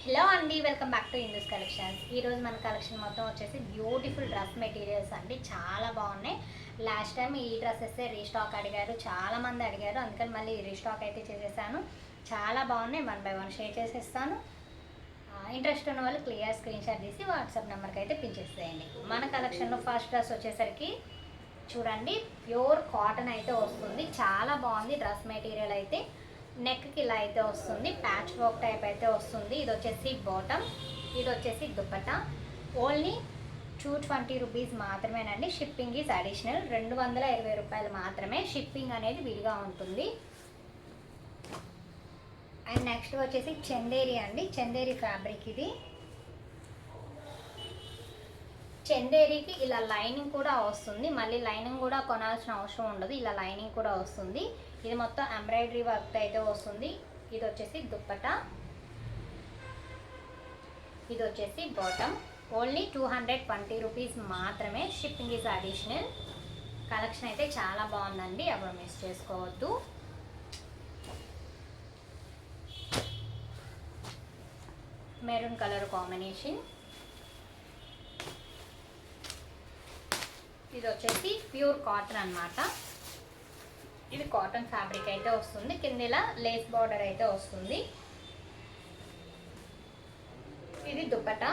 Hello అండి, welcome back to Hindus collections. ఈరోజు మన కలెక్షన్ మొత్తం వచ్చేసి బ్యూటిఫుల్ డ్రెస్ మెటీరియల్స్ అండి. చాలా బాగున్నాయి. లాస్ట్ టైం ఈ డ్రెస్సెస్ రీస్టాక్ అడిగారు, చాలామంది అడిగారు, అందుకని మళ్ళీ రీస్టాక్ అయితే చేసేసాను. చాలా బాగున్నాయి. 1 బై 1 షేర్ చేసేస్తాను. ఇంట్రెస్ట్ ఉన్న వాళ్ళు క్లియర్ స్క్రీన్ షాట్ తీసి వాట్సాప్ నెంబర్కి అయితే పించేసేయండి. మన కలెక్షన్లో ఫస్ట్ డ్రెస్ వచ్చేసరికి చూడండి, ప్యూర్ కాటన్ అయితే వస్తుంది. చాలా బాగుంది డ్రెస్ మెటీరియల్ అయితే. నెక్కి ఇలా అయితే వస్తుంది, ప్యాచ్ వర్క్ టైప్ అయితే వస్తుంది. ఇది వచ్చేసి బాటమ్, ఇది వచ్చేసి దుపట్టా. ఓన్లీ 220 రూపీస్ మాత్రమేనండి. Shipping is additional. 220 రూపాయలు మాత్రమే. షిప్పింగ్ అనేది విడిగా ఉంటుంది. అండ్ నెక్స్ట్ వచ్చేసి చందేరి అండి. చందేరి ఫ్యాబ్రిక్ ఇది. చందేరికి ఇలా లైనింగ్ కూడా వస్తుంది. మళ్ళీ లైనింగ్ కూడా కొనాల్సిన అవసరం ఉండదు, ఇలా లైనింగ్ కూడా వస్తుంది. ఇది మొత్తం ఎంబ్రాయిడరీ వర్క్ అయితే వస్తుంది. ఇది వచ్చేసి దుప్పటా, ఇది వచ్చేసి బాటమ్. ఓన్లీ 220 రూపీస్ మాత్రమే. Shipping is additional. కలెక్షన్ అయితే చాలా బాగుందండి, ఎవరు మిస్ చేసుకోవద్దు. Maroon colour combination. ఇది వచ్చేసి ప్యూర్ కాటన్ అన్నమాట. ఇది కాటన్ ఫ్యాబ్రిక్ అయితే వస్తుంది. కింద ఇలా లేస్ బార్డర్ అయితే వస్తుంది. ఇది దుపట్టా,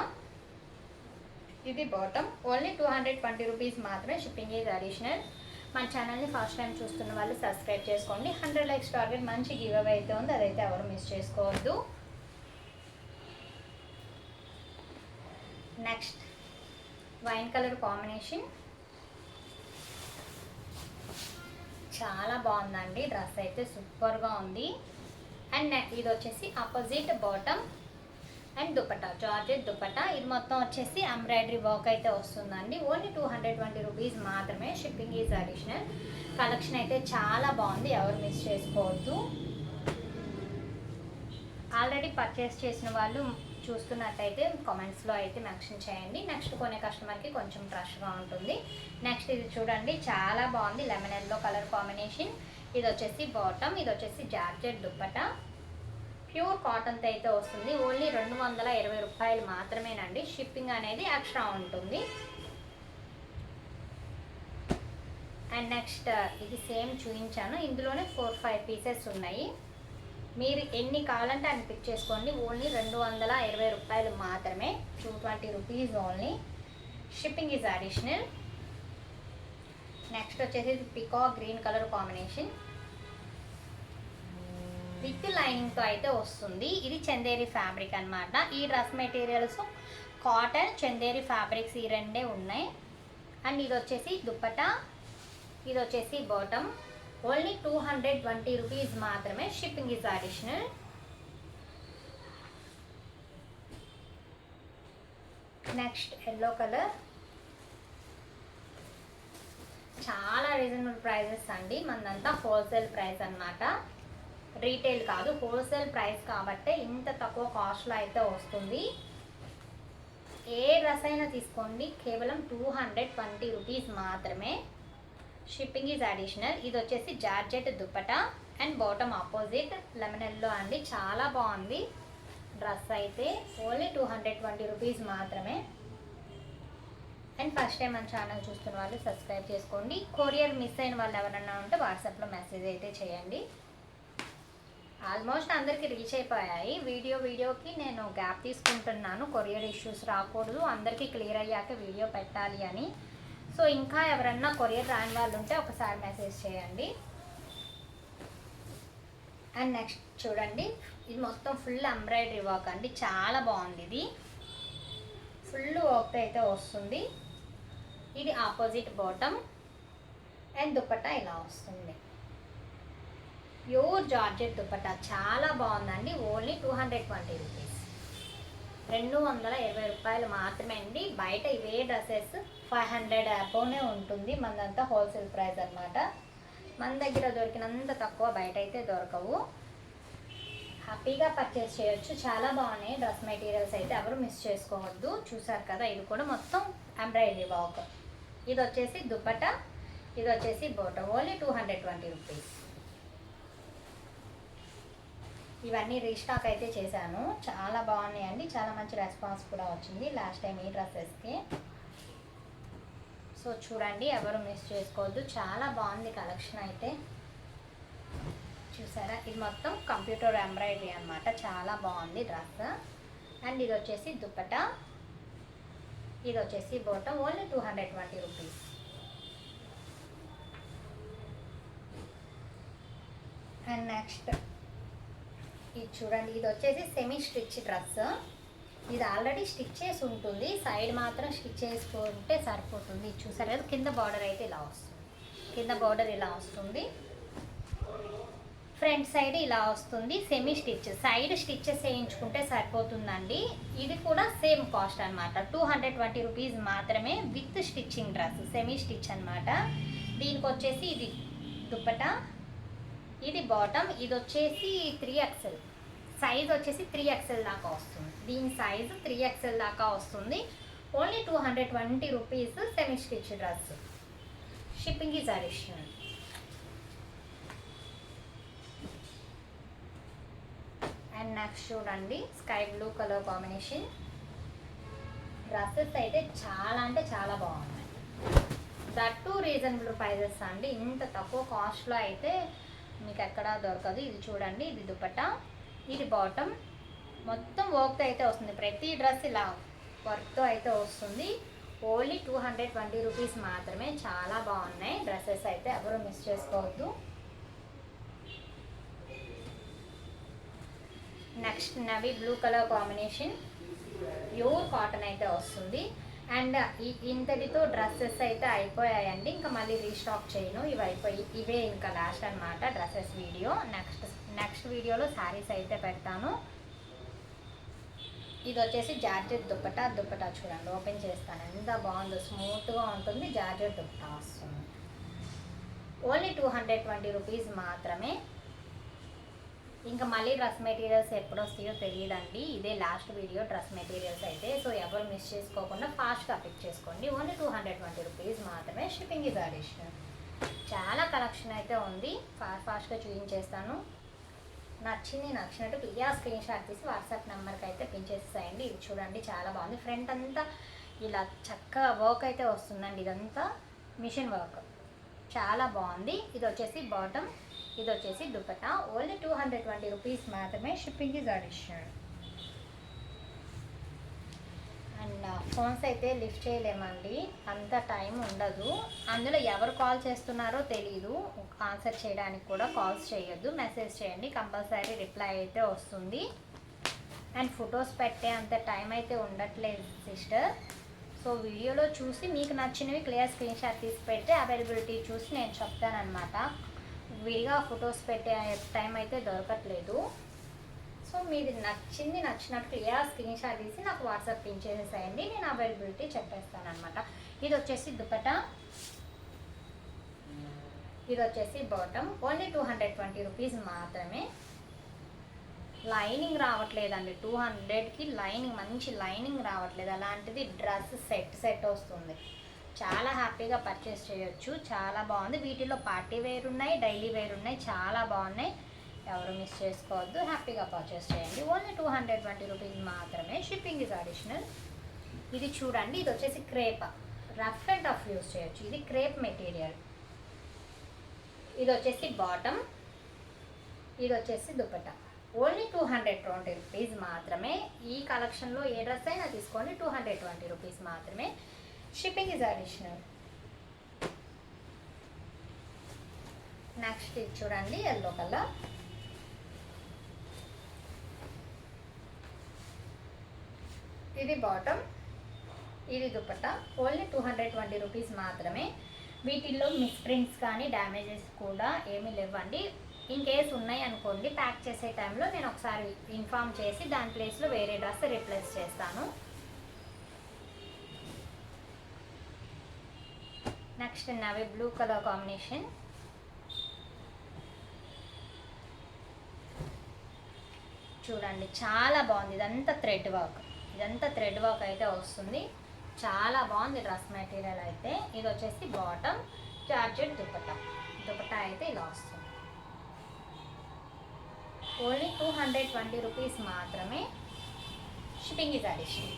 ఇది బాటమ్. ఓన్లీ 220 రూపీస్ మాత్రమే. Shipping is additional. మన ఛానల్ని ఫస్ట్ టైం చూస్తున్న వాళ్ళు సబ్స్క్రైబ్ చేసుకోండి. 100 లైక్స్ టార్గెట్. మంచి గివ్ అవే అయితే ఉంది, అదైతే ఎవరు మిస్ చేసుకోవద్దు. Next wine colour combination. చాలా బాగుందండి డ్రెస్ అయితే, సూపర్గా ఉంది. అండ్ ఇది వచ్చేసి opposite bottom and dupatta, georgette dupatta. ఇది మొత్తం వచ్చేసి ఎంబ్రాయిడరీ వర్క్ అయితే వస్తుందండి. ఓన్లీ 220 రూపీస్ మాత్రమే. Shipping is additional. కలెక్షన్ అయితే చాలా బాగుంది, ఎవరు మిస్ చేసుకోవద్దు. ఆల్రెడీ పర్చేస్ చేసిన వాళ్ళు చూస్తున్నట్టయితే కామెంట్స్లో అయితే మెన్షన్ చేయండి. నెక్స్ట్ కొనే కస్టమర్కి కొంచెం రష్గా ఉంటుంది. నెక్స్ట్ ఇది చూడండి, చాలా బాగుంది. Lemon yellow colour combination. ఇది వచ్చేసి బాటమ్, ఇది వచ్చేసి జార్జెట్ దుప్పటా. ప్యూర్ కాటన్తో అయితే వస్తుంది. ఓన్లీ 220 రూపాయలు మాత్రమేనండి. షిప్పింగ్ అనేది ఎక్స్ట్రా ఉంటుంది. అండ్ నెక్స్ట్ ఇది సేమ్ చూపించాను, ఇందులోనే 4-5 పీసెస్ ఉన్నాయి. మీరు ఎన్ని కావాలంటే అన్ని పిక్ చేసుకోండి. ఓన్లీ 220 రూపాయలు మాత్రమే. 220 rupees only. Shipping is additional. Next వచ్చేసి peacock green colour combination with లైనింగ్తో అయితే వస్తుంది. ఇది చందేరి ఫ్యాబ్రిక్ అన్నమాట. ఈ dress materials cotton, Chanderi fabrics ఈ రెండే ఉన్నాయి. అండ్ ఇది వచ్చేసి దుపట్టా, ఇది వచ్చేసి బాటమ్. ఓన్లీ 220 రూపీస్ మాత్రమే. Shipping is additional. Next yellow colour. చాలా రీజనబుల్ ప్రైజెస్ అండి. మనదంతా హోల్సేల్ ప్రైస్ అన్నమాట, రీటైల్ కాదు, హోల్సేల్ ప్రైస్ కాబట్టి ఇంత తక్కువ కాస్ట్లో అయితే వస్తుంది. ఏ డ్రెస్ అయినా తీసుకోండి, కేవలం 220 రూపీస్ మాత్రమే. Shipping is additional. ఇది వచ్చేసి georgette dupatta and bottom opposite lemon yellow అండి. చాలా బాగుంది డ్రెస్ అయితే. ఓన్లీ 220 రూపీస్ మాత్రమే. అండ్ ఫస్ట్ టైం మన ఛానల్ చూస్తున్న వాళ్ళు సబ్స్క్రైబ్ చేసుకోండి. కొరియర్ మిస్ అయిన వాళ్ళు ఎవరన్నా ఉంటే వాట్సాప్లో మెసేజ్ అయితే చేయండి. ఆల్మోస్ట్ అందరికీ రీచ్ అయిపోయాయి. వీడియోకి నేను గ్యాప్ తీసుకుంటున్నాను, కొరియర్ ఇష్యూస్ రాకూడదు, అందరికీ క్లియర్ అయ్యాక వీడియో పెట్టాలి అని. సో ఇంకా ఎవరన్నా కొరియర్ రాని వాళ్ళు ఉంటే ఒకసారి మెసేజ్ చేయండి. అండ్ నెక్స్ట్ చూడండి, ఇది మొత్తం ఫుల్ ఎంబ్రాయిడరీ వర్క్ అండి. చాలా బాగుంది. ఇది ఫుల్ వర్క్ అయితే వస్తుంది. ఇది ఆపోజిట్ బాటమ్ అండ్ దుపట్టా ఇలా వస్తుంది. ప్యూర్ జార్జెట్ దుపట్టా చాలా బాగుందండి. Only 220 rupees. 220 రూపాయలు మాత్రమే అండి. బయట ఇవే డ్రెస్సెస్ 500 అబోనే ఉంటుంది. మనదంతా హోల్సేల్ ప్రైస్ అన్నమాట. మన దగ్గర దొరికినంత తక్కువ బయట అయితే దొరకవు. హ్యాపీగా పర్చేస్ చేయొచ్చు. చాలా బాగున్నాయి డ్రెస్ మెటీరియల్స్ అయితే, ఎవరు మిస్ చేసుకోవద్దు. చూసారు కదా, ఇది కూడా మొత్తం ఎంబ్రాయిడరీ వర్క్. ఇది వచ్చేసి దుపట్టా, ఇది వచ్చేసి బోటా. Only 220 rupees. ఇవన్నీ రీస్టాక్ అయితే చేశాను. చాలా బాగున్నాయండి, చాలా మంచి రెస్పాన్స్ కూడా వచ్చింది లాస్ట్ టైం ఈ డ్రెస్సెస్కి. సో చూడండి, ఎవరు మిస్ చేసుకోవద్దు, చాలా బాగుంది కలెక్షన్ అయితే. చూసారా, ఇది మొత్తం కంప్యూటర్ ఎంబ్రాయిడరీ అనమాట, చాలా బాగుంది డ్రెస్. అండ్ ఇది వచ్చేసి దుప్పటా, ఇది వచ్చేసి bottom, only 220 rupees. And next ఇది చూడండి, ఇది వచ్చేసి సెమీ స్టిచ్ డ్రెస్. ఇది ఆల్రెడీ స్టిచ్ చేసి ఉంటుంది, సైడ్ మాత్రం స్టిచ్ చేసుకుంటే సరిపోతుంది. ఇది చూసారు కదా, కింద బార్డర్ అయితే ఇలా వస్తుంది, కింద బార్డర్ ఇలా వస్తుంది, ఫ్రంట్ సైడ్ ఇలా వస్తుంది. సెమీ స్టిచ్, సైడ్ స్టిచ్చెస్ వేయించుకుంటే సరిపోతుందండి. ఇది కూడా సేమ్ కాస్ట్ అనమాట, 220 రూపీస్ మాత్రమే with stitching dress, semi stitch అనమాట. దీనికి వచ్చేసి ఇది దుప్పటా, ఇది బాటమ్, ఇది వచ్చేసి 3XL సైజ్, వచ్చేసి 3XL దాకా వస్తుంది. దీని సైజు 3XL దాకా వస్తుంది. Only 220 rupees semi stitch dress. Shipping is additional. And next చూడండి, sky blue colour combination dresses అయితే చాలా అంటే చాలా బాగున్నాయి. దట్టు రీజనబుల్ ప్రైజెస్ అండి, ఇంత తక్కువ కాస్ట్లో అయితే మీకు ఎక్కడా దొరకదు. ఇది చూడండి, ఇది దుపట్టా, ఇది బాటమ్, మొత్తం వర్క్తో అయితే వస్తుంది. ప్రతి డ్రెస్ ఇలా వర్క్తో అయితే వస్తుంది. ఓన్లీ 220 రూపీస్ మాత్రమే. చాలా బాగున్నాయి డ్రెస్సెస్ అయితే, ఎవరు మిస్ చేసుకోవద్దు. నెక్స్ట్ నవీ blue colour combination, pure cotton అయితే వస్తుంది. అండ్ ఇంతటితో డ్రెస్సెస్ అయితే అయిపోయాయండి, ఇంకా మళ్ళీ రీస్టాక్ చేయను. ఇవి అయిపోయి ఇవే ఇంకా లాస్ట్ అనమాట డ్రెస్సెస్ వీడియో. నెక్స్ట్ వీడియోలో శారీస్ అయితే పెడతాను. ఇది వచ్చేసి జార్జెట్ దుప్పటా. దుప్పటా చూడండి, ఓపెన్ చేస్తాను, ఎంత బాగుందో, స్మూత్గా ఉంటుంది. జార్జెట్ దుప్పటా వస్తుంది. ఓన్లీ 220 రూపీస్ మాత్రమే. ఇంకా మళ్ళీ డ్రెస్ మెటీరియల్స్ ఎప్పుడు వస్తాయో తెలియదండి. ఇదే లాస్ట్ వీడియో డ్రెస్ మెటీరియల్స్ అయితే. సో ఎవరు మిస్ చేసుకోకుండా ఫాస్ట్గా పిక్ చేసుకోండి. ఓన్లీ 220 రూపీస్ మాత్రమే. Shipping is additional. చాలా కలెక్షన్ అయితే ఉంది, ఫాస్ట్గా చూపించేస్తాను. నచ్చినట్టు క్లియర్ స్క్రీన్ షాట్ తీసి వాట్సాప్ నెంబర్కి అయితే పిన్ చేసేసేయండి. ఇది చూడండి, చాలా బాగుంది. ఫ్రంట్ అంతా ఇలా చక్కగా వర్క్ అయితే వస్తుందండి, ఇదంతా మిషన్ వర్క్, చాలా బాగుంది. ఇది వచ్చేసి బాటమ్, ఇది వచ్చేసి దుపట్టా. ఓన్లీ 220 రూపీస్ మాత్రమే. Shipping is additional. And phones అయితే లిఫ్ట్ చేయలేమండి, అంత టైం ఉండదు. అందులో ఎవరు కాల్ చేస్తున్నారో తెలీదు, ఆన్సర్ చేయడానికి కూడా కాల్స్ చేయొద్దు, మెసేజ్ చేయండి, కంపల్సరీ రిప్లై అయితే వస్తుంది. అండ్ ఫొటోస్ పెట్టే అంత టైం అయితే ఉండట్లేదు సిస్టర్. సో వీడియోలో చూసి మీకు నచ్చినవి క్లియర్ స్క్రీన్ షాట్ తీసి పెడితే అవైలబిలిటీ చూసి నేను చెప్తానమాట. విడిగా ఫొటోస్ పెట్టే టైం అయితే దొరకట్లేదు. సో మీది నచ్చినట్టు క్లియర్ స్క్రీన్ షాట్ తీసి నాకు వాట్సాప్ పిన్ చేసేసేయండి, నేను అవైలబిలిటీ చెప్పేస్తాను అనమాట. ఇది వచ్చేసి దుపట్టా, ఇది వచ్చేసి బాటమ్. ఓన్లీ 220 రూపీస్ మాత్రమే. లైనింగ్ రావట్లేదండి, 200కి లైనింగ్, మంచి లైనింగ్ రావట్లేదు. అలాంటిది డ్రెస్ సెట్ వస్తుంది. చాలా హ్యాపీగా పర్చేస్ చేయొచ్చు, చాలా బాగుంది. వీటిలో పార్టీ వేర్ ఉన్నాయి, డైలీ వేర్ ఉన్నాయి, చాలా బాగున్నాయి. ఎవరు మిస్ చేసుకోవద్దు, హ్యాపీగా పర్చేస్ చేయండి. ఓన్లీ 220 రూపీస్ మాత్రమే. Shipping is additional. ఇది చూడండి, ఇది వచ్చేసి crepe, rough and tough use చేయొచ్చు. ఇది క్రేప్ మెటీరియల్. ఇది వచ్చేసి బాటమ్, ఇది వచ్చేసి దుపట్టా. ఓన్లీ 220 రూపీస్ మాత్రమే. ఈ కలెక్షన్లో ఏ డ్రెస్ అయినా తీసుకోండి, 220 రూపీస్ మాత్రమే. Shipping is additional. నెక్స్ట్ ఇది చూడండి, ఎల్లో కలర్. ఇది బాటమ్, ఇది దుపట్టా. ఓన్లీ 220 రూపీస్ మాత్రమే. వీటిల్లో మిస్ ప్రింట్స్ కానీ డ్యామేజెస్ కూడా ఏమీ లేవండి. ఇన్ కేస్ ఉన్నాయి అనుకోండి, ప్యాక్ చేసే టైంలో నేను ఒకసారి ఇన్ఫామ్ చేసి దాని ప్లేస్లో వేరే డ్రెస్ రీప్లేస్ చేస్తాను. నెక్స్ట్ నవీ బ్లూ కలర్ కాంబినేషన్. చూడండి, చాలా బాగుంది. ఇదంతా థ్రెడ్ వర్క్ అయితే వస్తుంది. చాలా బాగుంది డ్రెస్ మెటీరియల్ అయితే. ఇది వచ్చేసి బాటమ్, జార్జెట్ దుపట్టా అయితే ఇలా వస్తుంది. ఓన్లీ 220 రూపీస్ మాత్రమే, shipping is additional.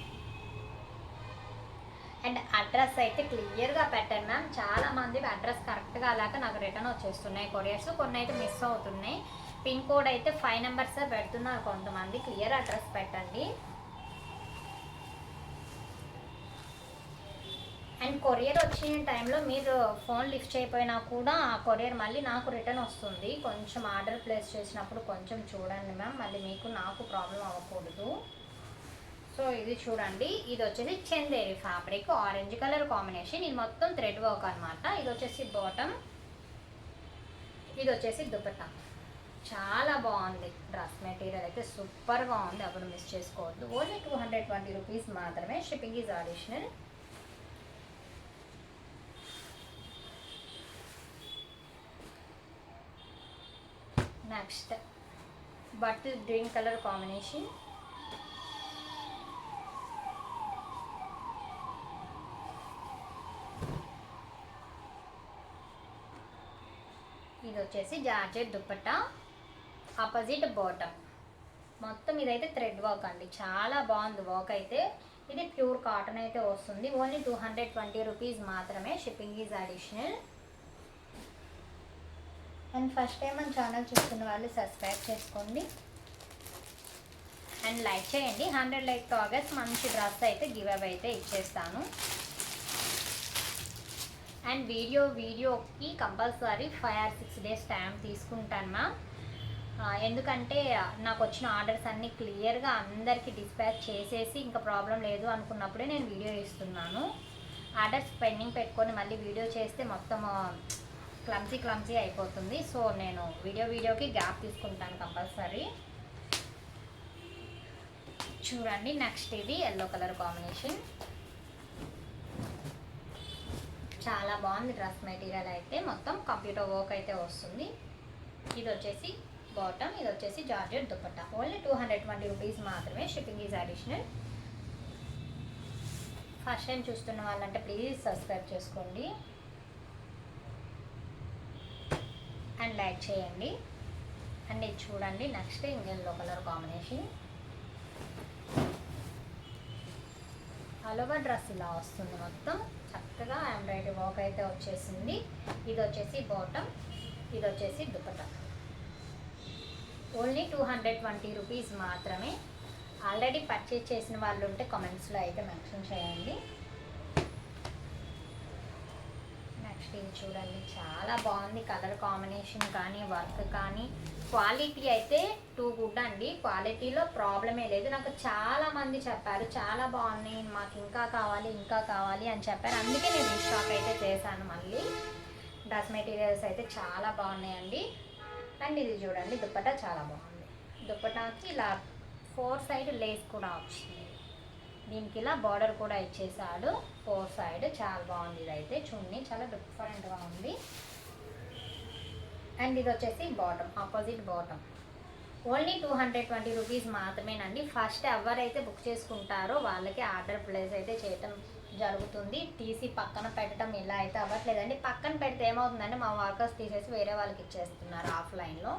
And address అయితే క్లియర్గా పెట్టండి మ్యామ్. చాలామంది అడ్రస్ కరెక్ట్గా అలాగా నాకు రిటర్న్ వచ్చేస్తున్నాయి కొరియర్స్, కొన్ని అయితే మిస్ అవుతున్నాయి. పిన్ కోడ్ అయితే 5 నెంబర్స్ పెడుతున్నారు కొంతమంది. క్లియర్ అడ్రస్ పెట్టండి. అండ్ కొరియర్ వచ్చిన టైంలో మీరు ఫోన్ లిఫ్ట్ చేయకపోయినా కూడా ఆ కొరియర్ మళ్ళీ నాకు రిటర్న్ వస్తుంది. కొంచెం ఆర్డర్ ప్లేస్ చేసినప్పుడు కొంచెం చూడండి మ్యామ్, మళ్ళీ మీకు నాకు ప్రాబ్లం అవ్వకూడదు. సో ఇది చూడండి, ఇది వచ్చేసి Chanderi fabric, orange colour combination. ఇది మొత్తం థ్రెడ్ వర్క్ అనమాట. ఇది వచ్చేసి బాటమ్, ఇది వచ్చేసి దుపట్టా. చాలా బాగుంది డ్రెస్ మెటీరియల్ అయితే, సూపర్గా ఉంది, అప్పుడు మిస్ చేసుకోవద్దు. ఓన్లీ 220 రూపీస్ మాత్రమే, shipping is additional. Next bottle green colour combination. ఇది వచ్చేసి జార్జెట్ దుపట్టా, ఆపోజిట్ బాటమ్. మొత్తం ఇదైతే థ్రెడ్ వర్క్ అండి, చాలా బాగుంది వర్క్ అయితే. ఇది ప్యూర్ కాటన్ అయితే వస్తుంది. ఓన్లీ 220 రూపీస్ మాత్రమే, shipping is additional. And first time మన ఛానల్ చూస్తున్న వాళ్ళు సబ్స్క్రైబ్ చేసుకోండి అండ్ లైక్ చేయండి. 100 లైక్ టార్గెట్స్ మంచి డ్రెస్ అయితే గివ్ అవే అయితే ఇచ్చేస్తాను. అండ్ వీడియోకి కంపల్సరీ 5 or 6 days టైం తీసుకుంటాను మ్యామ్. ఎందుకంటే నాకు వచ్చిన ఆర్డర్స్ అన్నీ క్లియర్గా అందరికీ డిస్పాచ్ చేసేసి ఇంకా ప్రాబ్లం లేదు అనుకున్నప్పుడే నేను వీడియో ఇస్తున్నాను. ఆర్డర్స్ పెండింగ్ పెట్టుకొని మళ్ళీ వీడియో చేస్తే మొత్తం క్లమ్సీ అయిపోతుంది. సో నేను వీడియోకి గ్యాప్ తీసుకుంటాను కంపల్సరీ. చూడండి, నెక్స్ట్ ఇది ఎల్లో కలర్ కాంబినేషన్. చాలా బాగుంది డ్రెస్ మెటీరియల్ అయితే, మొత్తం కంప్యూటర్ వర్క్ అయితే వస్తుంది. ఇది వచ్చేసి బాటమ్, ఇది వచ్చేసి జార్జెట్ దుపట్టా. ఓన్లీ 220 రూపీస్ మాత్రమే, shipping is additional. First time చూస్తున్న వాళ్ళంటే ప్లీజ్ సబ్స్క్రైబ్ చేసుకోండి అండ్ లైక్ చేయండి. అండ్ ఇది చూడండి, next yellow colour combination. All over dress ఇలా వస్తుంది, మొత్తం చక్కగా ఎంబ్రాయిడరీ వర్క్ అయితే వచ్చేసింది. ఇది వచ్చేసి బాటమ్, ఇది వచ్చేసి దుపట్టా. ఓన్లీ 220 రూపీస్ మాత్రమే. ఆల్రెడీ పర్చేజ్ చేసిన వాళ్ళు ఉంటే కామెంట్స్లో అయితే మెన్షన్ చేయండి. నెక్స్ట్ ఇది చూడండి, చాలా బాగుంది కలర్ కాంబినేషన్ కానీ వర్క్ కానీ. క్వాలిటీ అయితే టూ గుడ్ అండి, క్వాలిటీలో ప్రాబ్లమే లేదు. నాకు చాలామంది చెప్పారు చాలా బాగున్నాయి, మాకు ఇంకా కావాలి అని చెప్పారు. అందుకే నేను రీస్టాక్ అయితే చేశాను మళ్ళీ. డ్రెస్ మెటీరియల్స్ అయితే చాలా బాగున్నాయండి. అండ్ ఇది చూడండి, దుపట్టా చాలా బాగుంది. దుపట్టాకి ఇలా 4 సైడ్ లేస్ కూడా వచ్చింది. దీనికి ఇలా బార్డర్ కూడా ఇచ్చేసాడు 4 సైడ్. చాలా బాగుంది ఇదైతే, చున్నీ చాలా డిఫరెంట్గా ఉంది. అండ్ ఇది వచ్చేసి bottom, opposite bottom. Only 220 rupees మాత్రమేనండి. ఫస్ట్ ఎవరైతే బుక్ చేసుకుంటారో వాళ్ళకి ఆర్డర్ ప్లేస్ అయితే చేయటం జరుగుతుంది. తీసి పక్కన పెట్టడం ఇలా అయితే అవ్వట్లేదండి. పక్కన పెడితే ఏమవుతుందంటే మా వర్కర్స్ తీసేసి వేరే వాళ్ళకి ఇచ్చేస్తున్నారు ఆఫ్లైన్లో,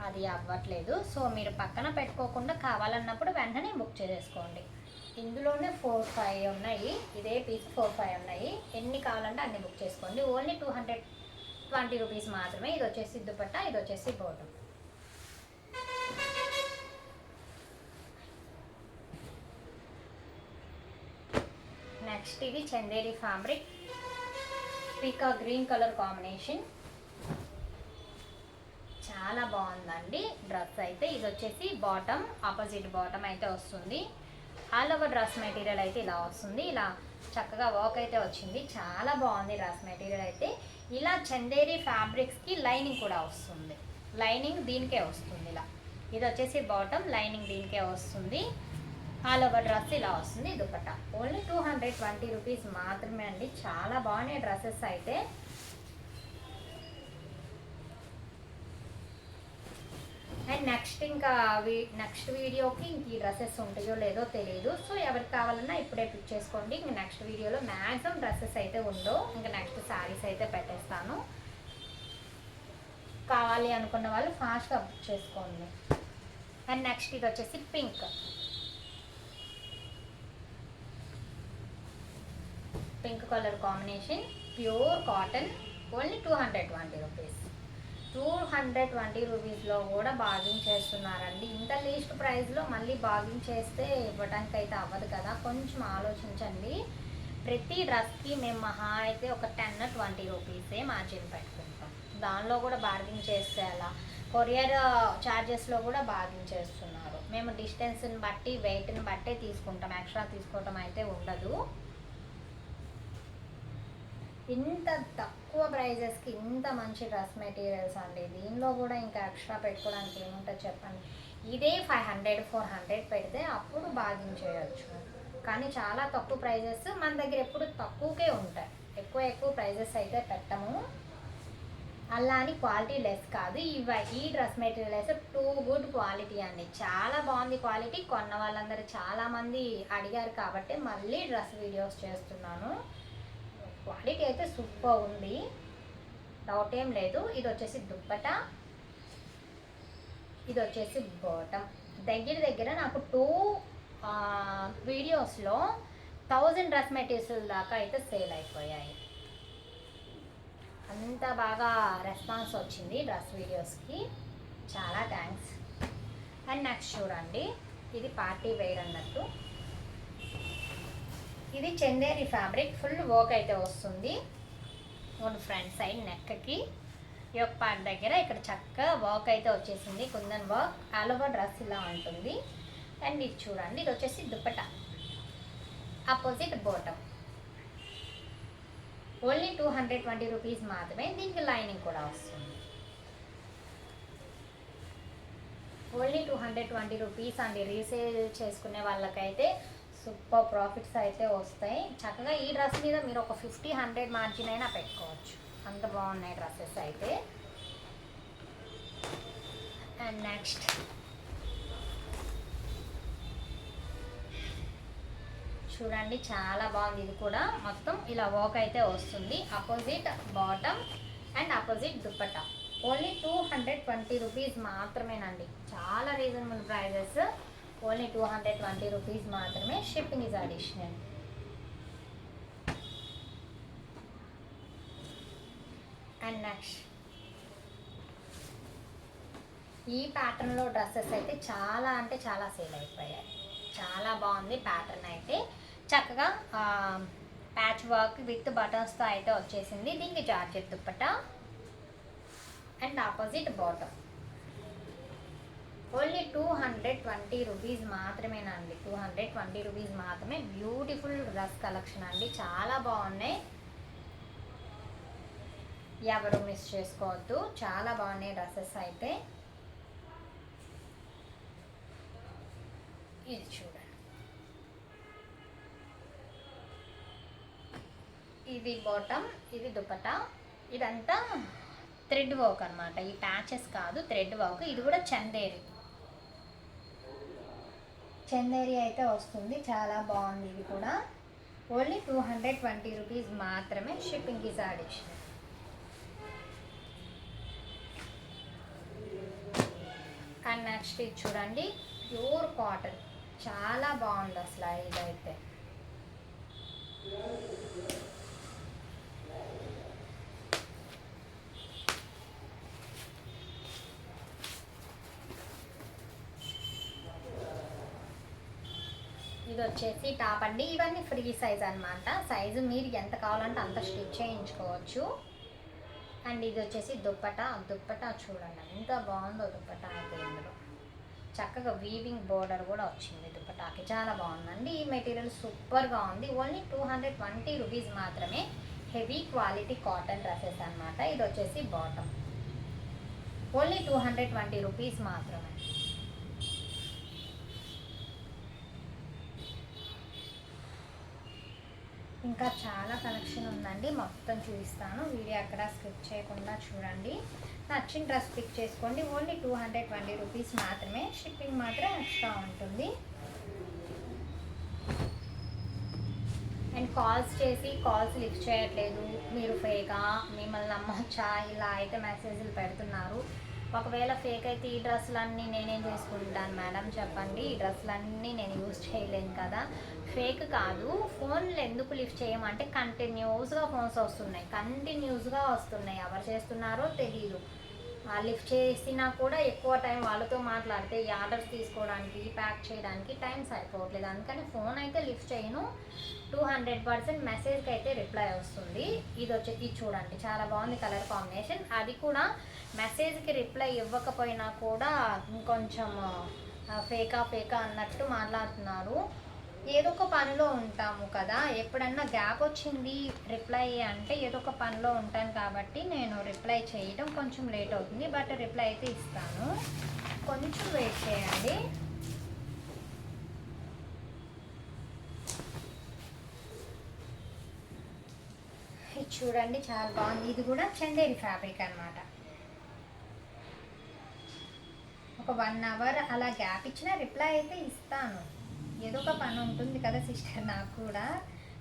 అది అవ్వట్లేదు. సో మీరు పక్కన పెట్టుకోకుండా కావాలన్నప్పుడు వెంటనే బుక్ చేసేసుకోండి. ఇందులోనే 4-5 ఉన్నాయి, ఇదే పీస్ 4-5 ఉన్నాయి. ఎన్ని కావాలంటే అన్ని బుక్ చేసుకోండి. ఓన్లీ 220 రూపీస్ మాత్రమే. ఇది వచ్చేసి దుపట్టా, ఇది వచ్చేసి బాటమ్. నెక్స్ట్ ఇది Chanderi fabric, peacock green colour combination. చాలా బాగుందండి డ్రెస్ అయితే. ఇది వచ్చేసి బాటమ్, ఆపోజిట్ బాటమ్ అయితే వస్తుంది. ఆల్ ఓవర్ డ్రెస్ మెటీరియల్ అయితే ఇలా వస్తుంది. ఇలా చక్కగా వర్క్ అయితే వచ్చింది. చాలా బాగుంది డ్రెస్ మెటీరియల్ అయితే. ఇలా చందేరి ఫ్యాబ్రిక్స్కి లైనింగ్ కూడా వస్తుంది. లైనింగ్ దీనికే వస్తుంది ఇలా. ఇది వచ్చేసి బాటమ్, లైనింగ్ దీనికే వస్తుంది. ఆల్ ఓవర్ డ్రెస్ ఇలా వస్తుంది. దుపట్టా ఓన్లీ 220 రూపీస్ మాత్రమే అండి. చాలా బాగున్నాయి డ్రెస్సెస్ అయితే. అండ్ నెక్స్ట్ వీడియోకి ఇంక ఈ డ్రెస్సెస్ ఉంటాయో లేదో తెలియదు. సో ఎవరికి కావాలన్నా ఇప్పుడే పిక్ చేసుకోండి. ఇంక నెక్స్ట్ వీడియోలో మ్యాక్సిమం డ్రెస్సెస్ అయితే ఉండవు. ఇంకా నెక్స్ట్ శారీస్ అయితే పెట్టేస్తాను. కావాలి అనుకున్న వాళ్ళు ఫాస్ట్గా బుక్ చేసుకోండి. అండ్ నెక్స్ట్ ఇది వచ్చేసి pink colour combination, pure cotton, only 220 rupees. 220 రూపీస్లో కూడా బార్గింగ్ చేస్తున్నారండి. ఇంత లీస్ట్ ప్రైస్లో మళ్ళీ బార్గింగ్ చేస్తే ఇవ్వడానికి అయితే అవ్వదు కదా, కొంచెం ఆలోచించండి. ప్రతి డ్రెస్కి మేము మహా అయితే ఒక 10-20 రూపీసే మార్జిన్ పెట్టుకుంటాం. దానిలో కూడా బార్గింగ్ చేస్తే అలా కొరియర్ ఛార్జెస్లో కూడా బార్గింగ్ చేస్తున్నారు. మేము డిస్టెన్స్ని బట్టి వెయిట్ని బట్టే తీసుకుంటాం, ఎక్స్ట్రా తీసుకోవటం అయితే ఉండదు. ఇంత తక్కువ ప్రైజెస్కి ఇంత మంచి డ్రెస్ మెటీరియల్స్ అండి. దీనిలో కూడా ఇంకా ఎక్స్ట్రా పెట్టుకోవడానికి ఏముంటుంది చెప్పండి. ఇదే 500-400 పెడితే అప్పుడు బార్గింగ్ చేయొచ్చు, కానీ చాలా తక్కువ ప్రైజెస్ మన దగ్గర ఎప్పుడు తక్కువకే ఉంటాయి. ఎక్కువ ప్రైజెస్ అయితే పెట్టము. అలా అని క్వాలిటీ లెస్ కాదు. ఈ dress materials too good quality అండి, చాలా బాగుంది క్వాలిటీ. కొన్న వాళ్ళందరూ చాలామంది అడిగారు కాబట్టి మళ్ళీ డ్రెస్ వీడియోస్ చేస్తున్నాను. క్వాలిటీ అయితే సూపర్ ఉంది, డౌట్ ఏం లేదు. ఇది వచ్చేసి దుప్పటా, ఇది వచ్చేసి బాటమ్. దగ్గర నాకు 2 వీడియోస్లో 1000 డ్రెస్ మెటీరియల్స్ దాకా అయితే సేల్ అయిపోయాయి. అంత బాగా రెస్పాన్స్ వచ్చింది డ్రెస్ వీడియోస్కి, చాలా థ్యాంక్స్. అండ్ నెక్స్ట్ చూడండి, ఇది పార్టీ వేర్ అన్నట్టు. ఇది చందేరి ఫ్యాబ్రిక్, ఫుల్ వర్క్ అయితే వస్తుంది. ఫ్రంట్ సైడ్ నెక్కి ఈ ఒక పార్ట్ దగ్గర ఇక్కడ చక్కగా వర్క్ అయితే వచ్చేసింది, kundan work. All over dress ఇలా ఉంటుంది. అండ్ ఇది చూడండి, ఇది వచ్చేసి dupatta, opposite bottom. Only 220 rupees మాత్రమే. దీనికి లైనింగ్ కూడా వస్తుంది. ఓన్లీ 220 రూపీస్ అండి. రీసేల్ చేసుకునే వాళ్ళకైతే సూపర్ ప్రాఫిట్స్ అయితే వస్తాయి. చక్కగా ఈ డ్రెస్ మీద మీరు ఒక 50-100 మార్జిన్ అయినా పెట్టుకోవచ్చు, అంత బాగున్నాయి డ్రెస్సెస్ అయితే. అండ్ నెక్స్ట్ చూడండి, చాలా బాగుంది. ఇది కూడా మొత్తం ఇలా వర్క్ అయితే వస్తుంది. Opposite bottom and opposite dupatta. Only 220 rupees మాత్రమేనండి, చాలా రీజనబుల్ ప్రైజెస్. ఓన్లీ 220 రూపీస్ మాత్రమే. Shipping is additional. And next ఈ ప్యాటర్న్లో డ్రెస్సెస్ అయితే చాలా అంటే చాలా సేల్ అయిపోయాయి. చాలా బాగుంది ప్యాటర్న్ అయితే. చక్కగా ప్యాచ్ వర్క్ విత్ బటన్స్తో అయితే వచ్చేసింది. దీనికి georgette dupatta and opposite bottom. Only 220 rupees మాత్రమేనండి, 220 రూపీస్ మాత్రమే. బ్యూటిఫుల్ డ్రెస్ కలెక్షన్ అండి, చాలా బాగున్నాయి. ఎవరు మిస్ చేసుకోవద్దు, చాలా బాగున్నాయి డ్రెస్సెస్ అయితే. ఇది చూడండి, ఇది బాటమ్, ఇది దుపట్టా. ఇదంతా థ్రెడ్ వర్క్ అనమాట, ఈ ప్యాచెస్ కాదు, థ్రెడ్ వర్క్. ఇది కూడా చందేరి అయితే వస్తుంది, చాలా బాగుంది. ఇది కూడా ఓన్లీ 220 రూపీస్ మాత్రమే. Shipping is additional. And next ఇది చూడండి, ప్యూర్ కాటన్, చాలా బాగుంది అసలు. ఇదైతే ఇది వచ్చేసి టాప్ అండి. ఇవన్నీ ఫ్రీ సైజ్ అనమాట. సైజు మీరు ఎంత కావాలంటే అంత స్టిచ్ చేయించుకోవచ్చు. అండ్ ఇది వచ్చేసి దుప్పటా చూడండి ఎంత బాగుందో దుప్పటా అయితే. ఇందులో చక్కగా వీవింగ్ బోర్డర్ కూడా వచ్చింది దుప్పటాకి, చాలా బాగుందండి. ఈ మెటీరియల్ సూపర్గా ఉంది. ఓన్లీ 220 రూపీస్ మాత్రమే. హెవీ క్వాలిటీ కాటన్ డ్రెస్సెస్ అనమాట. ఇది వచ్చేసి బాటమ్, ఓన్లీ 220 రూపీస్ మాత్రమే. ఇంకా చాలా కలెక్షన్ ఉందండి, మొత్తం చూపిస్తాను. వీడియో అక్కడ స్కిప్ చేయకుండా చూడండి. నచ్చిన డ్రెస్ పిక్ చేసుకోండి. ఓన్లీ 220 రూపీస్ మాత్రమే. షిప్పింగ్ మాత్రం ఎక్స్ట్రా ఉంటుంది. అండ్ కాల్స్ చేసి కాల్స్ లిఫ్ట్ చేయట్లేదు, మీరు ఫేకా, మిమ్మల్ని నమ్మొచ్చా, ఇలా అయితే మెసేజ్లు పెడుతున్నారు. ఒకవేళ ఫేక్ అయితే ఈ డ్రెస్సులన్నీ నేనేం చేసుకుంటాను మేడం చెప్పండి, ఈ డ్రెస్సులన్నీ నేను యూజ్ చేయలేను కదా. ఫేక్ కాదు, ఫోన్లు ఎందుకు లిఫ్ట్ చేయమంటే కంటిన్యూస్గా ఫోన్స్ వస్తున్నాయి, కంటిన్యూస్గా వస్తున్నాయి. ఎవరు చేస్తున్నారో తెలీదు. లిఫ్ట్ చేసినా కూడా ఎక్కువ టైం వాళ్ళతో మాట్లాడితే ఈ ఆర్డర్స్ తీసుకోవడానికి ప్యాక్ చేయడానికి టైం సరిపోవట్లేదు. అందుకని ఫోన్ అయితే లిఫ్ట్ చేయను. 200% మెసేజ్కి అయితే రిప్లై వస్తుంది. ఇది చూడండి, చాలా బాగుంది కలర్ కాంబినేషన్. అది కూడా మెసేజ్కి రిప్లై ఇవ్వకపోయినా కూడా ఇంకొంచెం ఫేకా అన్నట్టు మాట్లాడుతున్నారు. ఏదో ఒక పనిలో ఉంటాము కదా, ఎప్పుడన్నా గ్యాప్ వచ్చింది రిప్లై అంటే ఏదో ఒక పనిలో ఉంటాను కాబట్టి నేను రిప్లై చేయడం కొంచెం లేట్ అవుతుంది. బట్ రిప్లై అయితే ఇస్తాను, కొంచెం వెయిట్ చేయండి. ఇది చూడండి, చాలా బాగుంది. ఇది కూడా చందేరి ఫ్యాబ్రిక్ అనమాట. ఒక 1 అవర్ అలా గ్యాప్ ఇచ్చినా రిప్లై అయితే ఇస్తాను. ఏదో ఒక పని ఉంటుంది కదా సిస్టర్, నాకు కూడా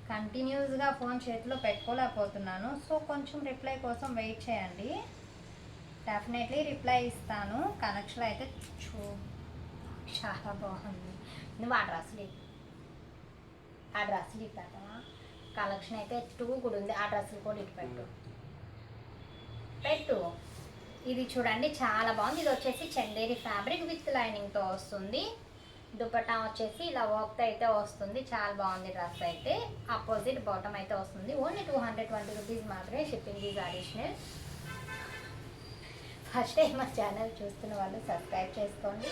కంటిన్యూస్గా ఫోన్ చేతిలో పెట్టుకోలేకపోతున్నాను. సో కొంచెం రిప్లై కోసం వెయిట్ చేయండి, డెఫినెట్లీ రిప్లై ఇస్తాను. కనెక్షన్ అయితే చాలా బాగుంది. నువ్వు ఆ డ్రెస్సులు ఇస్తావా? కలెక్షన్ అయితే 2 కూడా ఉంది. ఆ డ్రెస్సులు కూడా ఇటు పెట్టు. ఇది చూడండి, చాలా బాగుంది. ఇది వచ్చేసి చందేరి ఫ్యాబ్రిక్ విత్ లైనింగ్తో వస్తుంది. దుపట్టా వచ్చేసి ఇలా వర్క్తో అయితే వస్తుంది. చాలా బాగుంది డ్రెస్ అయితే. ఆపోజిట్ బాటమ్ అయితే వస్తుంది. ఓన్లీ 220 రూపీస్ మాత్రమే. Shipping is additional. First time మా ఛానల్ చూస్తున్న వాళ్ళు సబ్స్క్రైబ్ చేసుకోండి.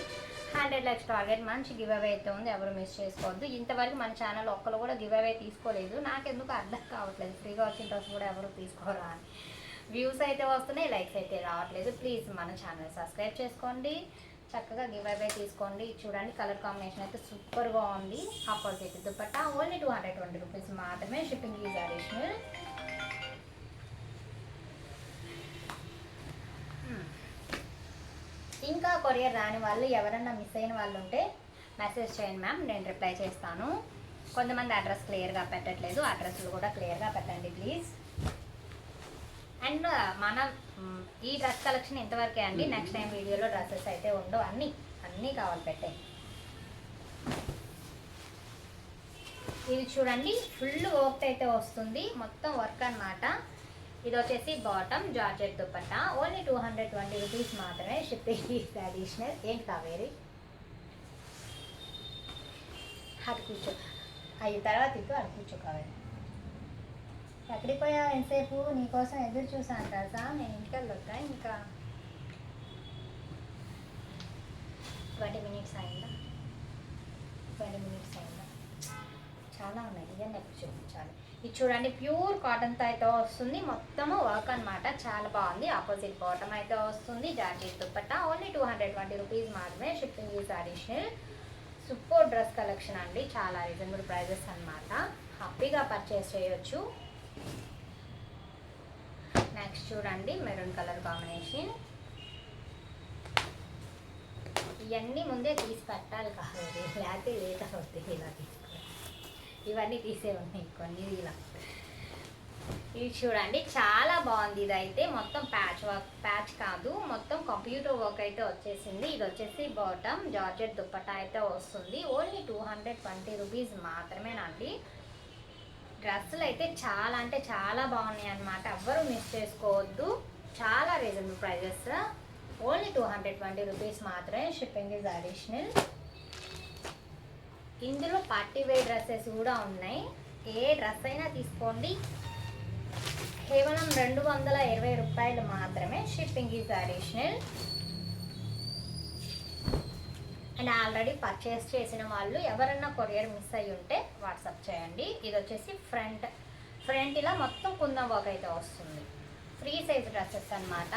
100 lakhs టార్గెట్, మంచి గివ్ అవే అయితే ఉంది, ఎవరు మిస్ చేసుకోవద్దు. ఇంతవరకు మన ఛానల్ ఒక్కరు కూడా గివ్ అవే తీసుకోలేదు. నాకెందుకు అర్థం కావట్లేదు, ఫ్రీగా వచ్చిన డ్రెస్ కూడా ఎవరు తీసుకోరా అని. వ్యూస్ అయితే వస్తున్నాయి, లైక్స్ అయితే రావట్లేదు. ప్లీజ్ మన ఛానల్ సబ్స్క్రైబ్ చేసుకోండి, చక్కగా గివ్ అవే తీసుకోండి. చూడండి, కలర్ కాంబినేషన్ అయితే సూపర్గా ఉంది. ఆపోజిట్ దుపట్టా ఓన్లీ 220 రూపీస్ మాత్రమే. Shipping is additional. ఇంకా కొరియర్ రాని వాళ్ళు, ఎవరన్నా మిస్ అయిన వాళ్ళు ఉంటే మెసేజ్ చేయండి మ్యామ్, నేను రిప్లై చేస్తాను. కొంతమంది అడ్రస్ క్లియర్గా పెట్టట్లేదు, అడ్రస్లు కూడా క్లియర్గా పెట్టండి ప్లీజ్. అండ్ మన ఈ డ్రెస్ కలెక్షన్ ఇంతవరకే అండి. నెక్స్ట్ టైం వీడియోలో డ్రెస్సెస్ అయితే ఉండవు, అన్నీ కావాలి పెట్టే. ఇది చూడండి, ఫుల్ వర్క్ అయితే వస్తుంది, మొత్తం వర్క్ అన్నమాట. ఇది వచ్చేసి bottom georgette dupatta only 220 rupees మాత్రమే. Shipping is additional. ఏంటి కావేరి అటు కూర్చో, అయిన తర్వాత ఇటు అటు కూర్చో కావేరి. ఎక్కడికి పోయా ఎంతసేపు, నీకోసం ఎదురు చూసాను కదా. నేను ఇంటికి వెళ్ళొద్దా? ఇంకా 20 minutes అయిందా? 20 minutes అయిందా? చాలా ఉన్నాయి, ఇవన్నీ ఎప్పుడు చూపించాలి. ఇది చూడండి, ప్యూర్ కాటన్తో అయితే వస్తుంది, మొత్తము వర్క్ అనమాట. చాలా బాగుంది. ఆపోజిట్ బాటమ్ అయితే వస్తుంది. జార్జెట్ దుపట్టా ఓన్లీ 220 రూపీస్ మాత్రమే. Shipping is additional. Super dress collection అండి, చాలా రీజనబుల్ ప్రైజెస్ అనమాట. హ్యాపీగా పర్చేస్ చేయొచ్చు. నెక్స్ట్ చూడండి, మెరూన్ కలర్ కాంబినేషన్. ఇవన్నీ ముందే తీసి పెట్టాలి కావాలి, లేకపోతే లేట్ అవుతుంది. ఇలా తీసుకోవాలి, ఇవన్నీ తీసే ఉన్నాయి కొన్ని. ఇలా ఇది చూడండి, చాలా బాగుంది. ఇదైతే మొత్తం ప్యాచ్ వర్క్, ప్యాచ్ కాదు మొత్తం కంప్యూటర్ వర్క్ అయితే వచ్చేసింది. ఇది వచ్చేసి బాటమ్ జార్జెట్ దుపట్టా అయితే వస్తుంది. ఓన్లీ 220 రూపీస్ మాత్రమేనండి. డ్రెస్సులు అయితే చాలా అంటే చాలా బాగున్నాయి అన్నమాట, ఎవ్వరూ మిస్ చేసుకోవద్దు. చాలా రీజనబుల్ ప్రైజెస్, ఓన్లీ 220 రూపీస్ మాత్రమే. Shipping is additional. ఇందులో పార్టీ వేర్ డ్రెస్సెస్ కూడా ఉన్నాయి. ఏ డ్రెస్ అయినా తీసుకోండి, కేవలం 220 రూపాయలు మాత్రమే. Shipping is additional. And already purchase చేసిన వాళ్ళు ఎవరన్నా కొరియర్ మిస్ అయ్యి ఉంటే వాట్సాప్ చేయండి. ఇది వచ్చేసి ఫ్రంట్ ఇలా మొత్తం కుందం వర్క్ అయితే వస్తుంది. ఫ్రీ సైజ్ డ్రెస్సెస్ అన్నమాట.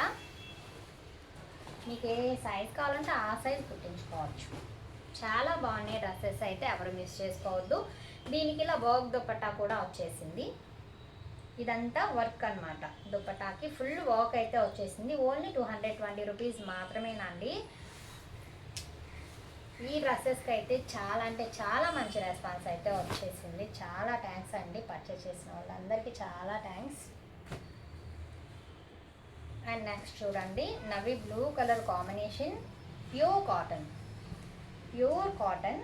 మీకు ఏ సైజ్ కావాలంటే ఆ సైజ్ కుట్టించుకోవచ్చు. చాలా బాగున్నాయి డ్రెస్సెస్ అయితే, ఎవరు మిస్ చేసుకోవద్దు. దీనికి ఇలా వర్క్ దుపట్టా కూడా వచ్చేసింది. ఇదంతా వర్క్ అన్నమాట. దుపట్టాకి ఫుల్ వర్క్ అయితే వచ్చేసింది. ఓన్లీ 220 రూపీస్ మాత్రమేనండి. ఈ డ్రెస్సెస్కి అయితే చాలా అంటే చాలా మంచి రెస్పాన్స్ అయితే వచ్చేసింది. చాలా థ్యాంక్స్ అండి పర్చేస్ చేసిన వాళ్ళందరికీ చాలా థ్యాంక్స్. అండ్ నెక్స్ట్ చూడండి, navy blue colour combination, pure cotton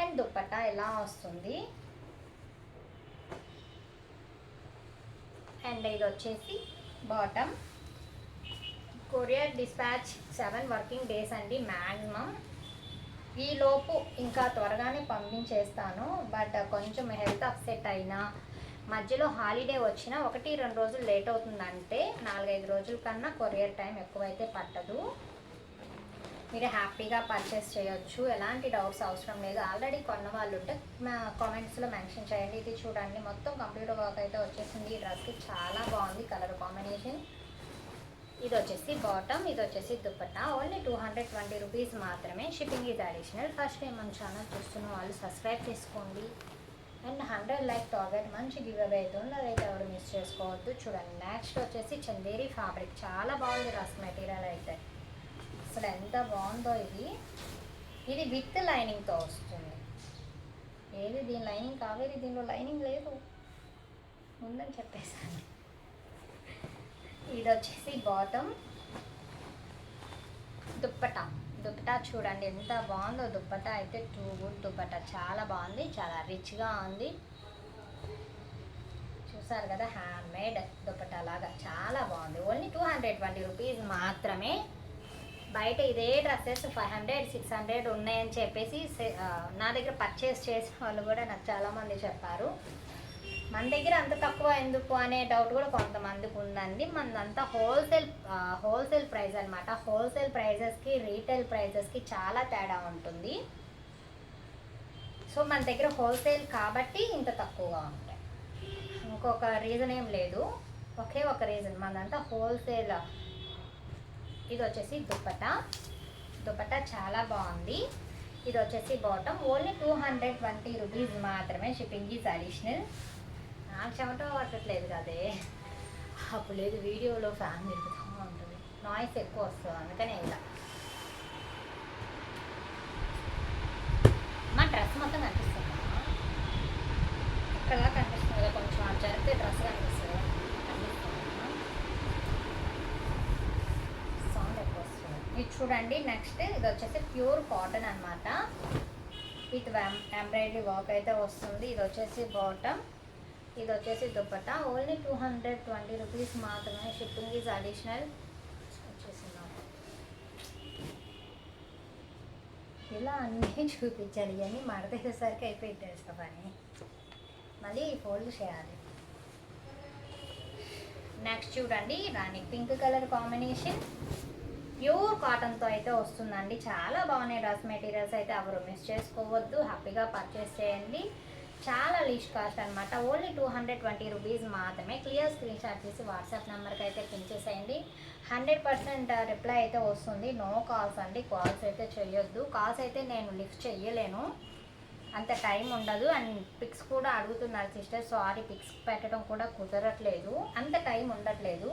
and dupatta ఇలా వస్తుంది. అండ్ ఇది వచ్చేసి bottom. Courier dispatch 7 working days అండి మ్యాక్సిమం. ఈలోపు ఇంకా త్వరగానే పంపించేస్తాను. బట్ కొంచెం హెల్త్ అప్సెట్ అయినా, మధ్యలో హాలిడే వచ్చినా 1-2 రోజులు లేట్ అవుతుందంటే 4-5 రోజుల కన్నా కొరియర్ టైం ఎక్కువైతే పట్టదు. మీరు హ్యాపీగా పర్చేస్ చేయొచ్చు, ఎలాంటి డౌట్స్ అవసరం లేదు. ఆల్రెడీ కొన్న వాళ్ళు ఉంటే కామెంట్స్లో మెన్షన్ చేయండి. ఇది చూడండి, మొత్తం కంప్యూటర్ వర్క్ అయితే వచ్చేసింది. ఈ డ్రెస్కి చాలా బాగుంది కలర్ కాంబినేషన్. ఇది వచ్చేసి బాటమ్, ఇది వచ్చేసి దుపట్టా. ఓన్లీ 220 రూపీస్ మాత్రమే. షిప్పింగ్ ఇది అడిషనల్. ఫస్ట్ టైం మన ఛానల్ చూస్తున్న వాళ్ళు సబ్స్క్రైబ్ చేసుకోండి. అండ్ 100 లైక్ టార్గెట్ మంచి గివ్ అవే అవుతుంది, అదైతే ఎవరు మిస్ చేసుకోవద్దు. చూడండి, నెక్స్ట్ వచ్చేసి చందేరి ఫ్యాబ్రిక్. చాలా బాగుంది డ్రెస్ మెటీరియల్ అయితే, అసలు ఎంత బాగుందో ఇది. ఇది విత్ లైనింగ్తో వస్తుంది. ఏది దీని లైనింగ్ కావేరి, దీనిలో లైనింగ్ లేదు ఉందని చెప్పేసాను. ఇది వచ్చేసి బాటమ్. దుప్పటా చూడండి ఎంత బాగుందో. దుప్పటా అయితే టూ గుడ్ దుప్పటా, చాలా బాగుంది, చాలా రిచ్గా ఉంది. చూసారు కదా, హ్యాండ్ మేడ్ దుప్పటా లాగా చాలా బాగుంది. ఓన్లీ 220 రూపీస్ మాత్రమే. బయట ఇదే డ్రెస్సెస్ 500-600 ఉన్నాయని చెప్పేసి నా దగ్గర పర్చేస్ చేసిన వాళ్ళు కూడా నాకు చాలామంది చెప్పారు. మన దగ్గర అంత తక్కువ ఎందుకు అనే డౌట్ కూడా కొంతమందికి ఉందండి. మనదంతా హోల్సేల్ ప్రైస్ అనమాట. హోల్సేల్ ప్రైజెస్కి రీటైల్ ప్రైజెస్కి చాలా తేడా ఉంటుంది. సో మన దగ్గర హోల్సేల్ కాబట్టి ఇంత తక్కువగా ఉంటాయి. ఇంకొక రీజన్ ఏం లేదు, ఒకే ఒక రీజన్, మనదంతా హోల్సేల్. ఇది వచ్చేసి దుపట్టా చాలా బాగుంది. ఇది వచ్చేసి బాటమ్. ఓన్లీ 220 రూపీస్ మాత్రమే. Shipping is additional. నాకు చెమట పట్టట్లేదు కదే, అప్పుడు లేదు వీడియోలో ఫ్యాన్ తిరుగుతూ ఉంటుంది, నాయిస్ ఎక్కువ వస్తుంది, అందుకనే ఇలా. మా డ్రెస్ మొత్తం కనిపిస్తుంది, ఎక్కడలా కనిపిస్తుంది కదా, కొంచెం అది జరిగితే డ్రెస్ కనిపిస్తుంది, సౌండ్ ఎక్కువ వస్తుంది. ఇది చూడండి, నెక్స్ట్ ఇది వచ్చేసి ప్యూర్ కాటన్ అనమాట. విత్ ఎంబ్రాయిడరీ వర్క్ అయితే వస్తుంది. ఇది వచ్చేసి బాటమ్, ఇది వచ్చేసి దుపట్టా. ఓన్లీ 220 రూపీస్ మాత్రమే. Shipping is additional. వచ్చేసిందా ఇలా అన్నీ చూపించాలి, ఇవన్నీ మడతేసేసరికి అయిపోయింది పని, మళ్ళీ ఫోల్డ్ చేయాలి. నెక్స్ట్ చూడండి, రాణి పింక్ కలర్ కాంబినేషన్, ప్యూర్ కాటన్తో అయితే వస్తుందండి. చాలా బాగున్నాయి డ్రెస్ మెటీరియల్స్ అయితే, ఎవరు మిస్ చేసుకోవద్దు, హ్యాపీగా పర్చేస్ చేయండి. చాలా లీస్ట్ కాస్ట్ అనమాట. ఓన్లీ 220 రూపీస్ మాత్రమే. క్లియర్ స్క్రీన్ షాట్ తీసి వాట్సాప్ నెంబర్కి అయితే పిన్ చేసేయండి. 100% రిప్లై అయితే వస్తుంది. నో కాల్స్ అండి, కాల్స్ అయితే చేయొద్దు. కాల్స్ అయితే నేను లిఫ్ట్ చేయలేను, అంత టైం ఉండదు. అండ్ పిక్స్ కూడా అడుగుతున్నారు సిస్టర్, సారీ పిక్స్ పెట్టడం కూడా కుదరట్లేదు, అంత టైం ఉండట్లేదు.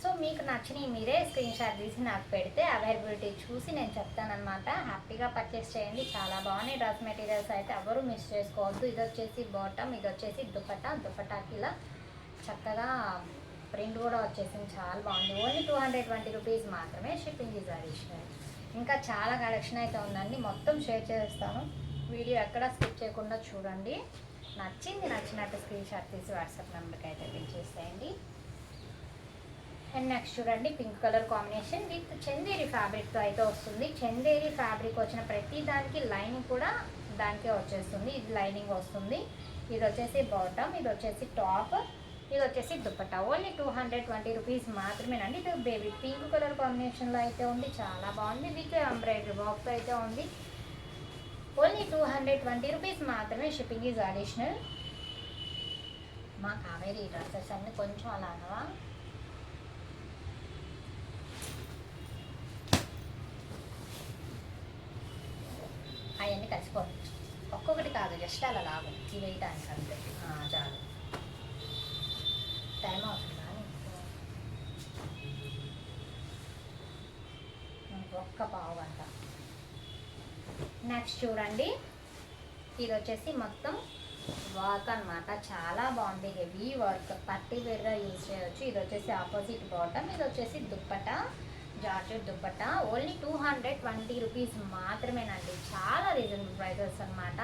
సో మీకు నచ్చినవి మీరే స్క్రీన్ షాట్ తీసి నాకు పెడితే అవైలబిలిటీ చూసి నేను చెప్తానమాట. హ్యాపీగా పర్చేస్ చేయండి, చాలా బాగున్నాయి డ్రెస్ మెటీరియల్స్ అయితే, ఎవరు మిస్ చేసుకోవద్దు. ఇది వచ్చేసి బాటమ్, ఇది వచ్చేసి దుపట్టాకి ఇలా చక్కగా ప్రింట్ కూడా వచ్చేసింది, చాలా బాగుంది. ఓన్లీ 220 రూపీస్ మాత్రమే. Shipping is additional. ఇంకా చాలా కలెక్షన్ అయితే ఉందండి, మొత్తం షేర్ చేస్తాను. వీడియో ఎక్కడ స్కిప్ చేయకుండా చూడండి. నచ్చినట్టు స్క్రీన్ షాట్ తీసి వాట్సాప్ నెంబర్కి అయితే పిన్ చేసేయండి. అండ్ నెక్స్ట్ చూడండి, pink colour combination with Chanderi ఫ్యాబ్రిక్తో అయితే వస్తుంది. చందేరి ఫ్యాబ్రిక్ వచ్చిన ప్రతి దానికి లైనింగ్ కూడా దానికే వచ్చేస్తుంది. ఇది లైనింగ్ వస్తుంది. ఇది వచ్చేసి బాటమ్, ఇది వచ్చేసి టాప్, ఇది వచ్చేసి దుపట్టా. ఓన్లీ 220 రూపీస్ మాత్రమేనండి. ఇది బేబీ పింక్ కలర్ కాంబినేషన్లో అయితే ఉంది, చాలా బాగుంది. విత్ ఎంబ్రాయిడరీ వర్క్తో అయితే ఉంది. ఓన్లీ 220 రూపీస్ మాత్రమే. Shipping is additional. మా కావేరి డ్రెస్సెస్ అన్నీ కొంచెం అలా అనవా, అవన్నీ కలిసిపోవచ్చు, ఒక్కొక్కటి కాదు, జస్ట్ అలా లాభం ఇవి వేయడానికి అంతే, చాలు. టైం అవుతుందా ఒక్క పావు గంట. నెక్స్ట్ చూడండి, ఇది వచ్చేసి మొత్తం వర్క్ అనమాట, చాలా బాగుంది, హెవీ వర్క్, పార్టీ వేర్గా యూజ్ చేయొచ్చు. ఇది వచ్చేసి ఆపోజిట్ బాటమ్, ఇది వచ్చేసి dupatta, georgette dupatta. Only 220 rupees మాత్రమేనండి, చాలా రీజనబుల్ ప్రైజెస్ అనమాట.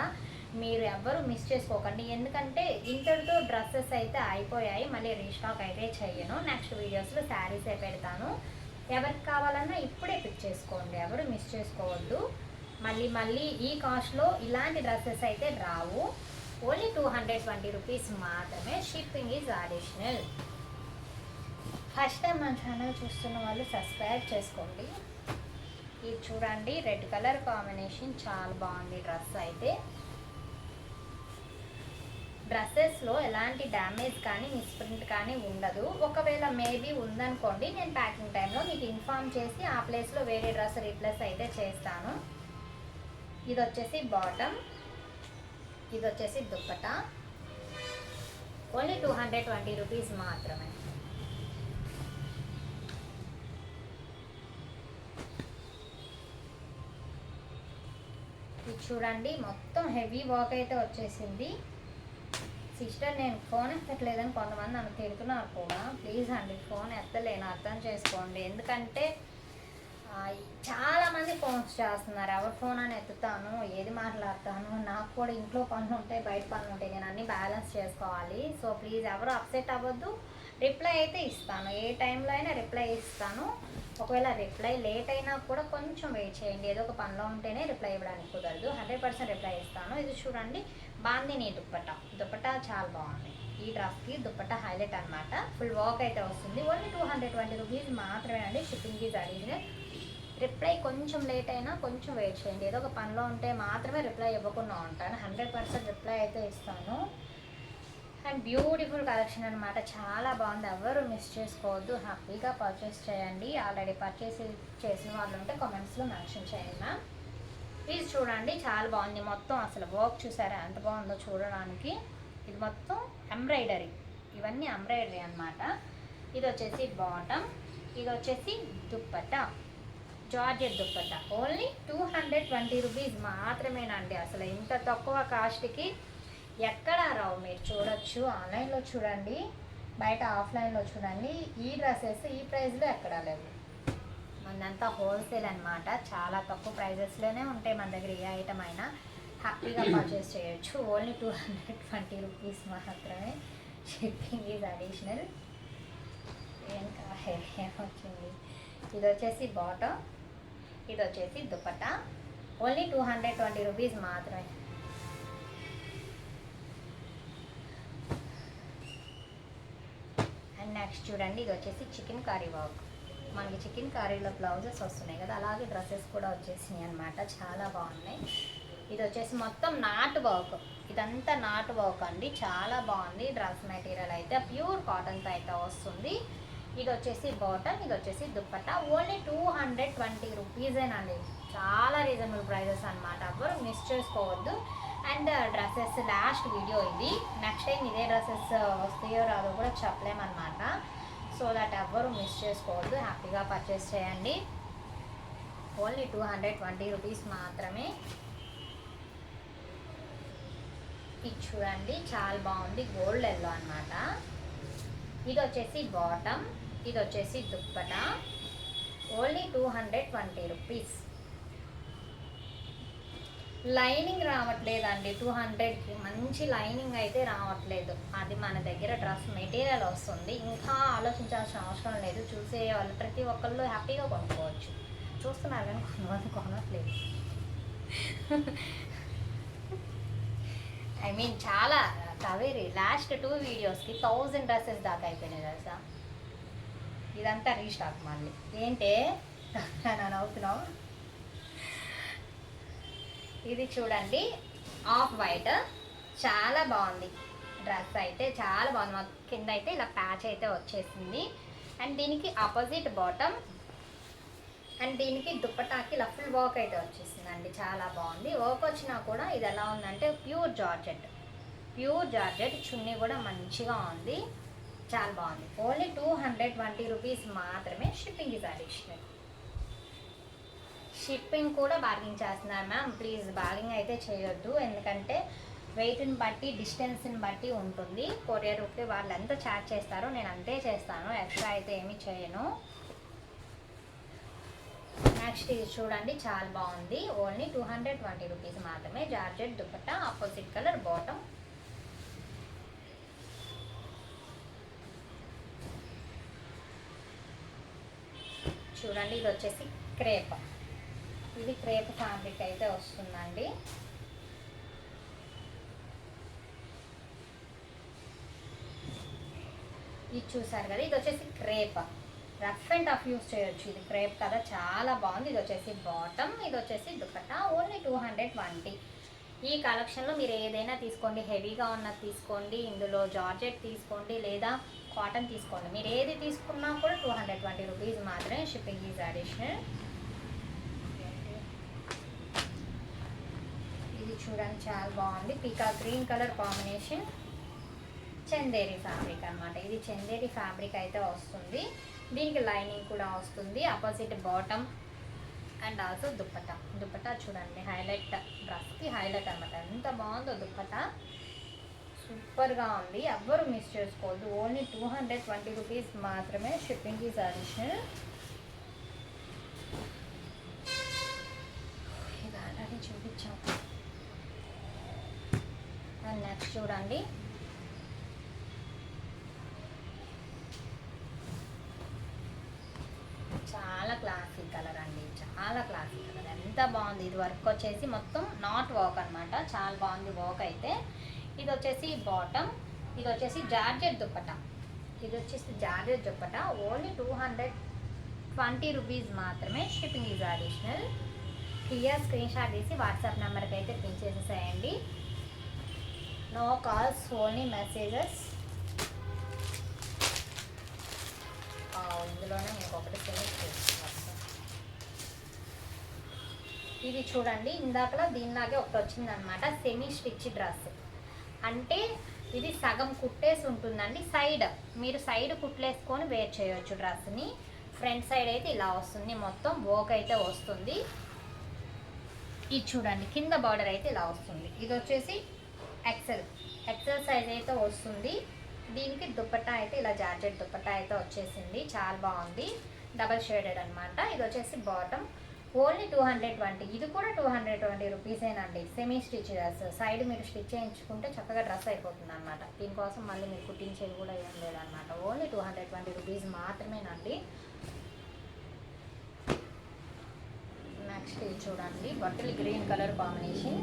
మీరు ఎవ్వరు మిస్ చేసుకోకండి, ఎందుకంటే ఇంతటితో డ్రెస్సెస్ అయితే అయిపోయాయి, మళ్ళీ రీస్టాక్ అయితే చెయ్యను. నెక్స్ట్ వీడియోస్లో శారీసే పెడతాను. ఎవరికి కావాలన్నా ఇప్పుడే పిక్ చేసుకోండి, ఎవరు మిస్ చేసుకోవద్దు. మళ్ళీ ఈ కాస్ట్లో ఇలాంటి డ్రెస్సెస్ అయితే రావు. ఓన్లీ 220 రూపీస్ మాత్రమే, shipping is additional. First time మన ఛానల్ చూస్తున్న వాళ్ళు సబ్స్క్రైబ్ చేసుకోండి. ఇది చూడండి, రెడ్ కలర్ కాంబినేషన్, చాలా బాగుంది డ్రెస్ అయితే. డ్రెస్సెస్లో ఎలాంటి డ్యామేజ్ కానీ మిస్ప్రింట్ కానీ ఉండదు. ఒకవేళ మేబీ ఉందనుకోండి, నేను ప్యాకింగ్ టైంలో మీకు ఇన్ఫామ్ చేసి ఆ ప్లేస్లో వేరే డ్రెస్ రీప్లేస్ అయితే చేస్తాను. ఇది వచ్చేసి బాటమ్, ఇది వచ్చేసి దుప్పట. ఓన్లీ 220 రూపీస్ మాత్రమే. ఇది చూడండి, మొత్తం హెవీ వర్క్ అయితే వచ్చేసింది. సిస్టర్ నేను ఫోన్ ఎత్తట్లేదని కొంతమంది నన్ను తిడుతున్నారు కూడా. ప్లీజ్ అండి, ఫోన్ ఎత్తలేను, అర్థం చేసుకోండి. ఎందుకంటే చాలామంది ఫోన్స్ చేస్తున్నారు, ఎవరి ఫోన్ అని ఎత్తుతాను, ఏది మాట్లాడతాను, నాకు కూడా ఇంట్లో పనులు ఉంటాయి, బయట పనులు ఉంటాయి, నేను అన్నీ బ్యాలెన్స్ చేసుకోవాలి. సో ప్లీజ్ ఎవరు అప్సెట్ అవ్వద్దు, రిప్లై అయితే ఇస్తాను, ఏ టైంలో అయినా రిప్లై ఇస్తాను. ఒకవేళ రిప్లై లేట్ అయినా కూడా కొంచెం వెయిట్ చేయండి, ఏదో ఒక పనిలో ఉంటేనే రిప్లై ఇవ్వడానికి కుదరదు, 100% రిప్లై ఇస్తాను. ఇది చూడండి, బాందిని దుప్పట చాలా బాగుంది. ఈ డ్రెస్కి దుప్పట హైలైట్ అనమాట, ఫుల్ వర్క్ అయితే వస్తుంది. ఓన్లీ 220 రూపీస్ మాత్రమే అండి, షిప్పింగ్ ఈజ్ అడిషనల్. రిప్లై కొంచెం లేట్ అయినా కొంచెం వెయిట్ చేయండి, ఏదో ఒక పనిలో ఉంటే మాత్రమే రిప్లై ఇవ్వకుండా ఉంటాను, 100% రిప్లై అయితే ఇస్తాను. అండ్ బ్యూటిఫుల్ కలెక్షన్ అనమాట, చాలా బాగుంది, ఎవరు మిస్ చేసుకోవద్దు, హ్యాపీగా పర్చేస్ చేయండి. ఆల్రెడీ పర్చేస్ చేసిన వాళ్ళు ఉంటే కామెంట్స్లో మెన్షన్ చేయండి మ్యామ్. ప్లీజ్ చూడండి, చాలా బాగుంది, మొత్తం అసలు వర్క్ చూసారా ఎంత బాగుందో చూడడానికి. ఇది మొత్తం ఎంబ్రాయిడరీ, ఇవన్నీ ఎంబ్రాయిడరీ అనమాట. ఇది వచ్చేసి బాటమ్, ఇది వచ్చేసి dupatta, georgette dupatta. Only 220 rupees మాత్రమేనండి, అసలు ఇంత తక్కువ కాస్ట్కి ఎక్కడ రావు. మీరు చూడొచ్చు, ఆన్లైన్లో చూడండి, బయట ఆఫ్లైన్లో చూడండి, ఈ డ్రెస్సెస్ ఈ ప్రైస్లో ఎక్కడా లేవు. మనంతా హోల్సేల్ అనమాట, చాలా తక్కువ ప్రైజెస్లోనే ఉంటాయి మన దగ్గర, ఏ ఐటమ్ అయినా హ్యాపీగా పర్చేస్ చేయొచ్చు. ఓన్లీ 220 రూపీస్ మాత్రమే, షిప్పింగ్ ఈజ్ అడిషనల్. ఏమొచ్చింది, ఇది వచ్చేసి బాటమ్, ఇది వచ్చేసి దుప్పట. ఓన్లీ 220 రూపీస్ మాత్రమే. అండ్ నెక్స్ట్ చూడండి, ఇది వచ్చేసి చికెన్ కర్రీ వర్క్, మనకి చికెన్ కర్రీలో బ్లౌజెస్ వస్తున్నాయి కదా, అలాగే డ్రెస్సెస్ కూడా వచ్చేసినాయి అనమాట, చాలా బాగున్నాయి. ఇది వచ్చేసి మొత్తం నాట్ వర్క్, ఇదంతా నాట్ వర్క్ అండి, చాలా బాగుంది. డ్రెస్ మెటీరియల్ అయితే ప్యూర్ కాటన్తో అయితే వస్తుంది. ఇది వచ్చేసి బాటమ్, ఇది వచ్చేసి దుప్పట. ఓన్లీ 220 రూపీసేనండి, చాలా రీజనబుల్ ప్రైజెస్ అనమాట, ఎవ్వరు మిస్ చేసుకోవద్దు. అండ్ డ్రెస్సెస్ లాస్ట్ వీడియో ఇది, నెక్స్ట్ టైం ఇదే డ్రెస్సెస్ వస్తాయో రాదో కూడా చెప్పలేమన్నమాట. సో దట్ ఎవ్వరు మిస్ చేసుకోవద్దు, హ్యాపీగా పర్చేస్ చేయండి. ఓన్లీ 220 రూపీస్ మాత్రమే. ఇది చూడండి, చాలా బాగుంది, గోల్డ్ ఎల్లో అనమాట. ఇది వచ్చేసి బాటమ్, ఇది వచ్చేసి దుప్పట. Only 220 rupees. లైనింగ్ రావట్లేదండి 200కి, మంచి లైనింగ్ అయితే రావట్లేదు, అది మన దగ్గర డ్రెస్ మెటీరియల్ వస్తుంది. ఇంకా ఆలోచించాల్సిన అవసరం లేదు, చూసే వాళ్ళు ప్రతి ఒక్కళ్ళు హ్యాపీగా కొనుక్కోవచ్చు. చూస్తున్నారు కానీ కొంతమంది కొనట్లేదు. ఐ మీన్ చాలా కవేరీ లాస్ట్ 2 వీడియోస్కి 1000 డ్రెస్సెస్ దాకా అయిపోయినాయి తెలుసా. ఇదంతా రీస్టాక్ మళ్ళీ. ఏంటే నన్ను అవుతున్నావు. ఇది చూడండి, ఆఫ్ వైట్, చాలా బాగుంది డ్రెస్ అయితే, చాలా బాగుంది. మాకు కింద అయితే ఇలా ప్యాచ్ అయితే వచ్చేసింది. అండ్ దీనికి ఆపోజిట్ బాటమ్, అండ్ దీనికి దుప్పటాకి ఇలా ఫుల్ వర్క్ అయితే వచ్చేసిందండి, చాలా బాగుంది. వర్క్ వచ్చినా కూడా ఇది ఎలా ఉందంటే ప్యూర్ జార్జెట్, చున్నీ కూడా మంచిగా ఉంది, చాలా బాగుంది. ఓన్లీ 220 రూపీస్ మాత్రమే, షిప్పింగ్ ఈజ్ అడిషనల్. షిప్పింగ్ కూడా బార్గింగ్ చేస్తున్నారు మ్యామ్. ప్లీజ్ బార్గింగ్ అయితే చేయొద్దు, ఎందుకంటే వెయిట్ని బట్టి డిస్టెన్స్ని బట్టి ఉంటుంది. కొరియర్ రూపీ వాళ్ళు ఎంత ఛార్జ్ చేస్తారో నేను అంతే చేస్తాను, ఎక్స్ట్రా అయితే ఏమీ చేయను. నెక్స్ట్ ఇది చూడండి, చాలా బాగుంది. ఓన్లీ 220 రూపీస్ మాత్రమే. Georgette dupatta, opposite colour bottom. చూడండి, ఇది వచ్చేసి క్రేప్. ఇది క్రేప్ ఫ్యాబ్రిక్ అయితే వస్తుందండి. ఇది చూసారు కదా, ఇది వచ్చేసి crepe. Rough and tough use చేయొచ్చు. ఇది క్రేప్ కదా, చాలా బాగుంది. ఇది వచ్చేసి బాటమ్, ఇది వచ్చేసి దుపట్టా. ఓన్లీ 220. ఈ కలెక్షన్లో మీరు ఏదైనా తీసుకోండి, హెవీగా ఉన్నది తీసుకోండి, ఇందులో జార్జెట్ తీసుకోండి, లేదా కాటన్ తీసుకోండి. మీరు ఏది తీసుకున్నా కూడా 220 రూపీస్ మాత్రమే. Shipping is additional. ఇది చూడండి, చాలా బాగుంది. Peacock green colour combination, Chanderi fabric అనమాట. ఇది చందేరి ఫ్యాబ్రిక్ అయితే వస్తుంది. దీనికి లైనింగ్ కూడా వస్తుంది. Opposite bottom and also dupatta. Dupatta చూడండి, హైలైట్, డ్రెస్కి హైలైట్ అనమాట. ఎంత బాగుందో దుప్పట్టా, సూపర్గా ఉంది. ఎవ్వరు మిస్ చేసుకోవద్దు. ఓన్లీ 220 రూపీస్ మాత్రమే. Shipping is additional. ఇది ఆల్రెడీ చూపించాం. అండ్ నెక్స్ట్ చూడండి, చాలా క్లాసిక్ కలర్ అండి, చాలా క్లాసిక్ కలర్. ఎంత బాగుంది. ఇది వర్క్ వచ్చేసి మొత్తం నాట్ వర్క్ అనమాట. చాలా బాగుంది వర్క్ అయితే. ఇది వచ్చేసి బాటమ్, ఇది వచ్చేసి జార్జెట్ దుప్పట్టా. ఇది వచ్చేసి జార్జెట్ దుప్పట్టా. ఓన్లీ 220 రూపీస్ మాత్రమే. Shipping is additional. Clear screenshot తీసి వాట్సాప్ నెంబర్కి అయితే పిన్ చేసేసేయండి. No calls, only messages. ఇందులోనే మీకు ఒకటి ఫినిష్ చేస్తున్నాను. ఇది చూడండి, ఇందాకలా దీనిలాగే ఒకటి వచ్చిందనమాట. సెమీ స్టిచ్ డ్రెస్ అంటే ఇది సగం కుట్టేసి ఉంటుందండి. సైడ్ మీరు సైడ్ కుట్లేసుకొని వేర్ చేయొచ్చు డ్రెస్ని. ఫ్రంట్ సైడ్ అయితే ఇలా వస్తుంది, మొత్తం వర్క్ అయితే వస్తుంది. ఇది చూడండి, కింద బార్డర్ అయితే ఇలా వస్తుంది. ఇది వచ్చేసి ఎక్సెల్ సైజ్ అయితే వస్తుంది. దీనికి దుపట్టా అయితే ఇలా జార్జెట్ దుపట్టా అయితే వచ్చేసింది. చాలా బాగుంది, డబల్ షేడెడ్ అనమాట. ఇది వచ్చేసి బాటమ్. ఓన్లీ 220. ఇది కూడా 220 రూపీసేనండి. Semi stitch dress. సైడ్ మీరు స్టిచ్ చేయించుకుంటే చక్కగా డ్రెస్ అయిపోతుంది అనమాట. దీనికోసం మళ్ళీ మీరు కుట్టించేది కూడా ఏం లేదనమాట. ఓన్లీ 220 రూపీస్ మాత్రమేనండి. నెక్స్ట్ ఇది చూడండి, bottle green colour combination.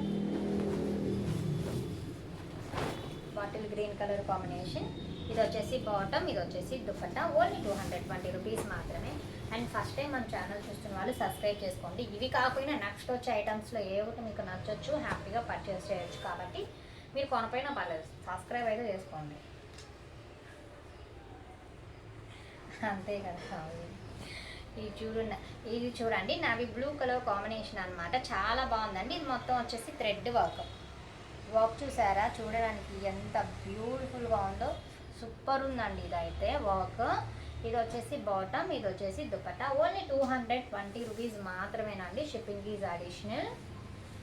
Bottle green colour combination. ఇది వచ్చేసి బాటమ్, ఇది వచ్చేసి దుపట్టా. ఓన్లీ 220 రూపీస్ మాత్రమే. అండ్ ఫస్ట్ టైం మన ఛానల్ చూస్తున్న వాళ్ళు సబ్స్క్రైబ్ చేసుకోండి. ఇవి కాకపోయినా నెక్స్ట్ వచ్చే ఐటమ్స్లో ఏ ఒకటి మీకు నచ్చొచ్చు, హ్యాపీగా పర్చేస్ చేయొచ్చు. కాబట్టి మీరు కొనపోయినా పర్లేదు, సబ్స్క్రైబ్ అయితే చేసుకోండి, అంతే కదా. ఇది చూడండి, నావి బ్లూ కలర్ కాంబినేషన్ అనమాట. చాలా బాగుందండి. ఇది మొత్తం వచ్చేసి థ్రెడ్ వర్క్. చూసారా, చూడడానికి ఎంత బ్యూటిఫుల్గా ఉందో. సూపర్ ఉందండి ఇదైతే వర్క్. ఇది వచ్చేసి బాటమ్, ఇది వచ్చేసి దుపట్టా. ఓన్లీ 220 రూపీస్ మాత్రమేనండి. Shipping is additional.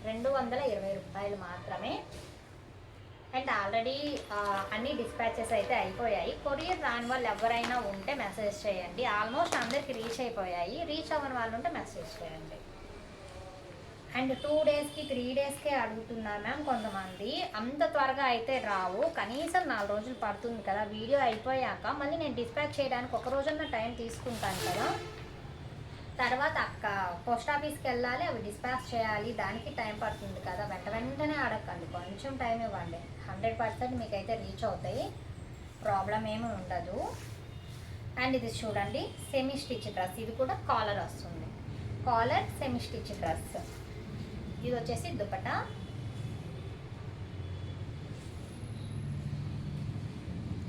220 రూపాయలు మాత్రమే. అండ్ ఆల్రెడీ అన్ని డిస్పాచెస్ అయితే అయిపోయాయి. కొరియర్ రాని వాళ్ళు ఎవరైనా ఉంటే మెసేజ్ చేయండి. ఆల్మోస్ట్ అందరికి రీచ్ అయిపోయాయి. రీచ్ అవ్వని వాళ్ళు ఉంటే మెసేజ్ చేయండి. అండ్ 2 డేస్కి 3 డేస్కే అడుగుతున్నారు మ్యామ్ కొంతమంది. అంత త్వరగా అయితే రావు, కనీసం 4 రోజులు పడుతుంది కదా. వీడియో అయిపోయాక మళ్ళీ నేను డిస్పాచ్ చేయడానికి ఒక రోజున్న టైం తీసుకుంటాను కదా. తర్వాత పోస్ట్ ఆఫీస్కి వెళ్ళాలి, అవి డిస్పాచ్ చేయాలి, దానికి టైం పడుతుంది కదా. వెంటనే అడగండి, కొంచెం టైం ఇవ్వండి. 100% మీకైతే రీచ్ అవుతాయి, ప్రాబ్లం ఏమీ ఉండదు. అండ్ ఇది చూడండి, సెమీ స్టిచ్ డ్రెస్. ఇది కూడా కాలర్ వస్తుంది. Collar semi stitch dress. ఇది వచ్చేసి దుపట్టా.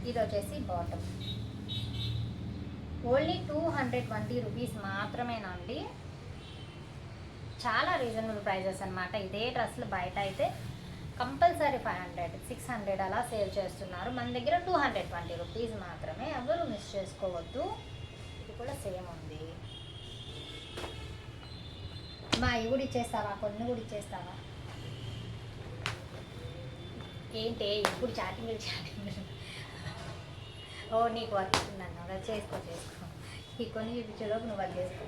ఇది వచ్చేసి బాటమ్. ఓన్లీ 220 రూపీస్ మాత్రమేనండి. చాలా రీజనబుల్ ప్రైజెస్ అనమాట. ఇదే డ్రెస్సులు బయట అయితే కంపల్సరీ 500, 600 అలా సేల్ చేస్తున్నారు. మన దగ్గర 220 రూపీస్ మాత్రమే. ఎవరు మిస్ చేసుకోవద్దు. ఇది కూడా సేమ్ ఉంది. మా ఇవి కూడా ఇచ్చేస్తావా, కొన్ని కూడా ఇచ్చేస్తావా? ఏంటి ఇప్పుడు చాటింగ్ ఓ నీకు వర్క్ ఇస్తున్నాను కదా, చేసుకో ఈ కొన్ని చూపించేలోపు నువ్వు వర్క్ చేసుకో.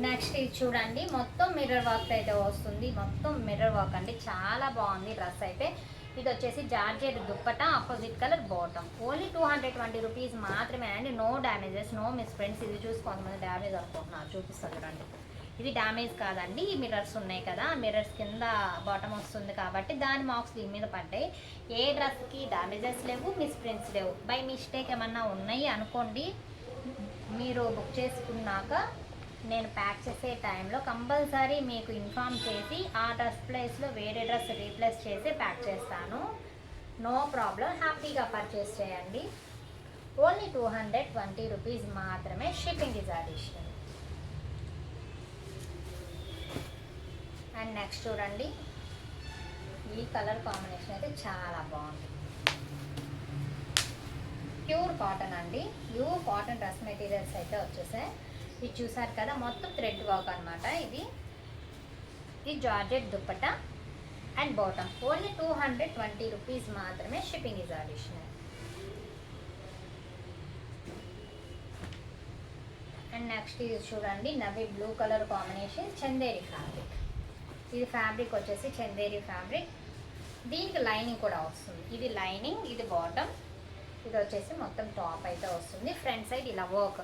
నెక్స్ట్ ఇది చూడండి, మొత్తం మిర్రర్ వర్క్ అయితే వస్తుంది. మొత్తం మిర్రర్ వర్క్ అండి, చాలా బాగుంది డ్రెస్ అయితే. ఇది వచ్చేసి georgette dupatta, opposite colour bottom. Only 220 rupees మాత్రమే అండి. No damages, no misprints. ఇది చూసి కొంతమంది డ్యామేజ్ అనుకుంటున్నారు, చూపిస్తుంది రండి. ఇది డ్యామేజ్ కాదండి, ఈ మిర్రర్స్ ఉన్నాయి కదా, మిర్రర్స్ కింద బాటమ్ వస్తుంది కాబట్టి దాని మార్క్స్ దీని మీద పడ్డాయి. ఏ డ్రెస్కి డ్యామేజెస్ లేవు, మిస్ ప్రింట్స్ లేవు. బై మిస్టేక్ ఏమన్నా ఉన్నాయి అనుకోండి, మీరు బుక్ చేసుకున్నాక నేను ప్యాక్ చేసే టైంలో కంపల్సరీ మీకు ఇన్ఫామ్ చేసి ఆ డ్రెస్ ప్లేస్లో వేరే డ్రెస్ రీప్లేస్ చేసి ప్యాక్ చేస్తాను. నో ప్రాబ్లం, హ్యాపీగా పర్చేస్ చేయండి. ఓన్లీ 220 రూపీస్ మాత్రమే, shipping is additional. And next చూడండి, ఈ కలర్ కాంబినేషన్ అయితే చాలా బాగుంది. ప్యూర్ కాటన్ అండి, ప్యూర్ కాటన్ డ్రెస్ మెటీరియల్స్ అయితే వచ్చేసాయి. ఇది చూసారు కదా, మొత్తం థ్రెడ్ వర్క్ అనమాట. ఇది georgette dupatta and bottom. Only 220 rupees మాత్రమే, shipping is additional. And next ఇది చూడండి, navy blue colour combination, Chanderi fabric. ఇది ఫ్యాబ్రిక్ వచ్చేసి చందేరి ఫ్యాబ్రిక్. దీనికి లైనింగ్ కూడా వస్తుంది. ఇది లైనింగ్, ఇది బాటమ్. ఇది వచ్చేసి మొత్తం టాప్ అయితే వస్తుంది. ఫ్రంట్ సైడ్ ఇలా వర్క్,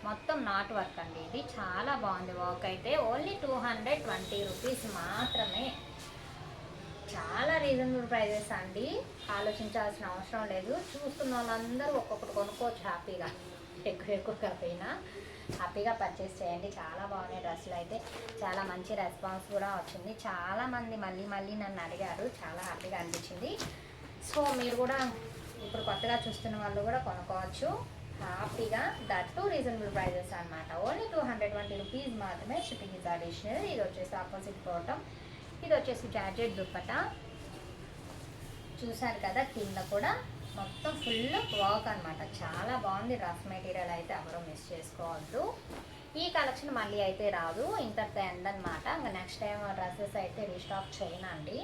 మొత్తం నాట్ వర్క్ అండి. ఇది చాలా బాగుంది వర్క్ అయితే. ఓన్లీ 220 రూపీస్ మాత్రమే, చాలా రీజనబుల్ ప్రైజెస్ అండి. ఆలోచించాల్సిన అవసరం లేదు. చూస్తున్న వాళ్ళందరూ ఒక్కొక్కటి కొనుక్కోవచ్చు హ్యాపీగా, ఎక్కువ కాకపోయినా హ్యాపీగా పర్చేస్ చేయండి. చాలా బాగున్నాయి డ్రెస్సులు అయితే, చాలా మంచి రెస్పాన్స్ కూడా వచ్చింది. చాలామంది మళ్ళీ నన్ను అడిగారు, చాలా హ్యాపీగా అనిపించింది. సో మీరు కూడా ఇప్పుడు కొత్తగా చూస్తున్న వాళ్ళు కూడా కొనుక్కోవచ్చు హ్యాపీగా, దట్ టు రీజనబుల్ ప్రైజెస్ అనమాట. ఓన్లీ 220 రూపీస్ మాత్రమే, షిప్పింగ్ ఇస్ అడిషనల్. ఇది వచ్చేసి ఆపోజిట్ బాటమ్, ఇది వచ్చేసి జార్జెట్ దుప్పట. చూసారు కదా, కింద కూడా మొత్తం ఫుల్ వర్క్ అనమాట. చాలా బాగుంది డ్రెస్ మెటీరియల్ అయితే, ఎవరో మిస్ చేసుకోవద్దు. ఈ కలెక్షన్ మళ్ళీ అయితే రాదు, ఇంతటితో ఎండ్ అనమాట. ఇంకా నెక్స్ట్ టైం డ్రెస్సెస్ అయితే రీస్టాక్ చేయనండి.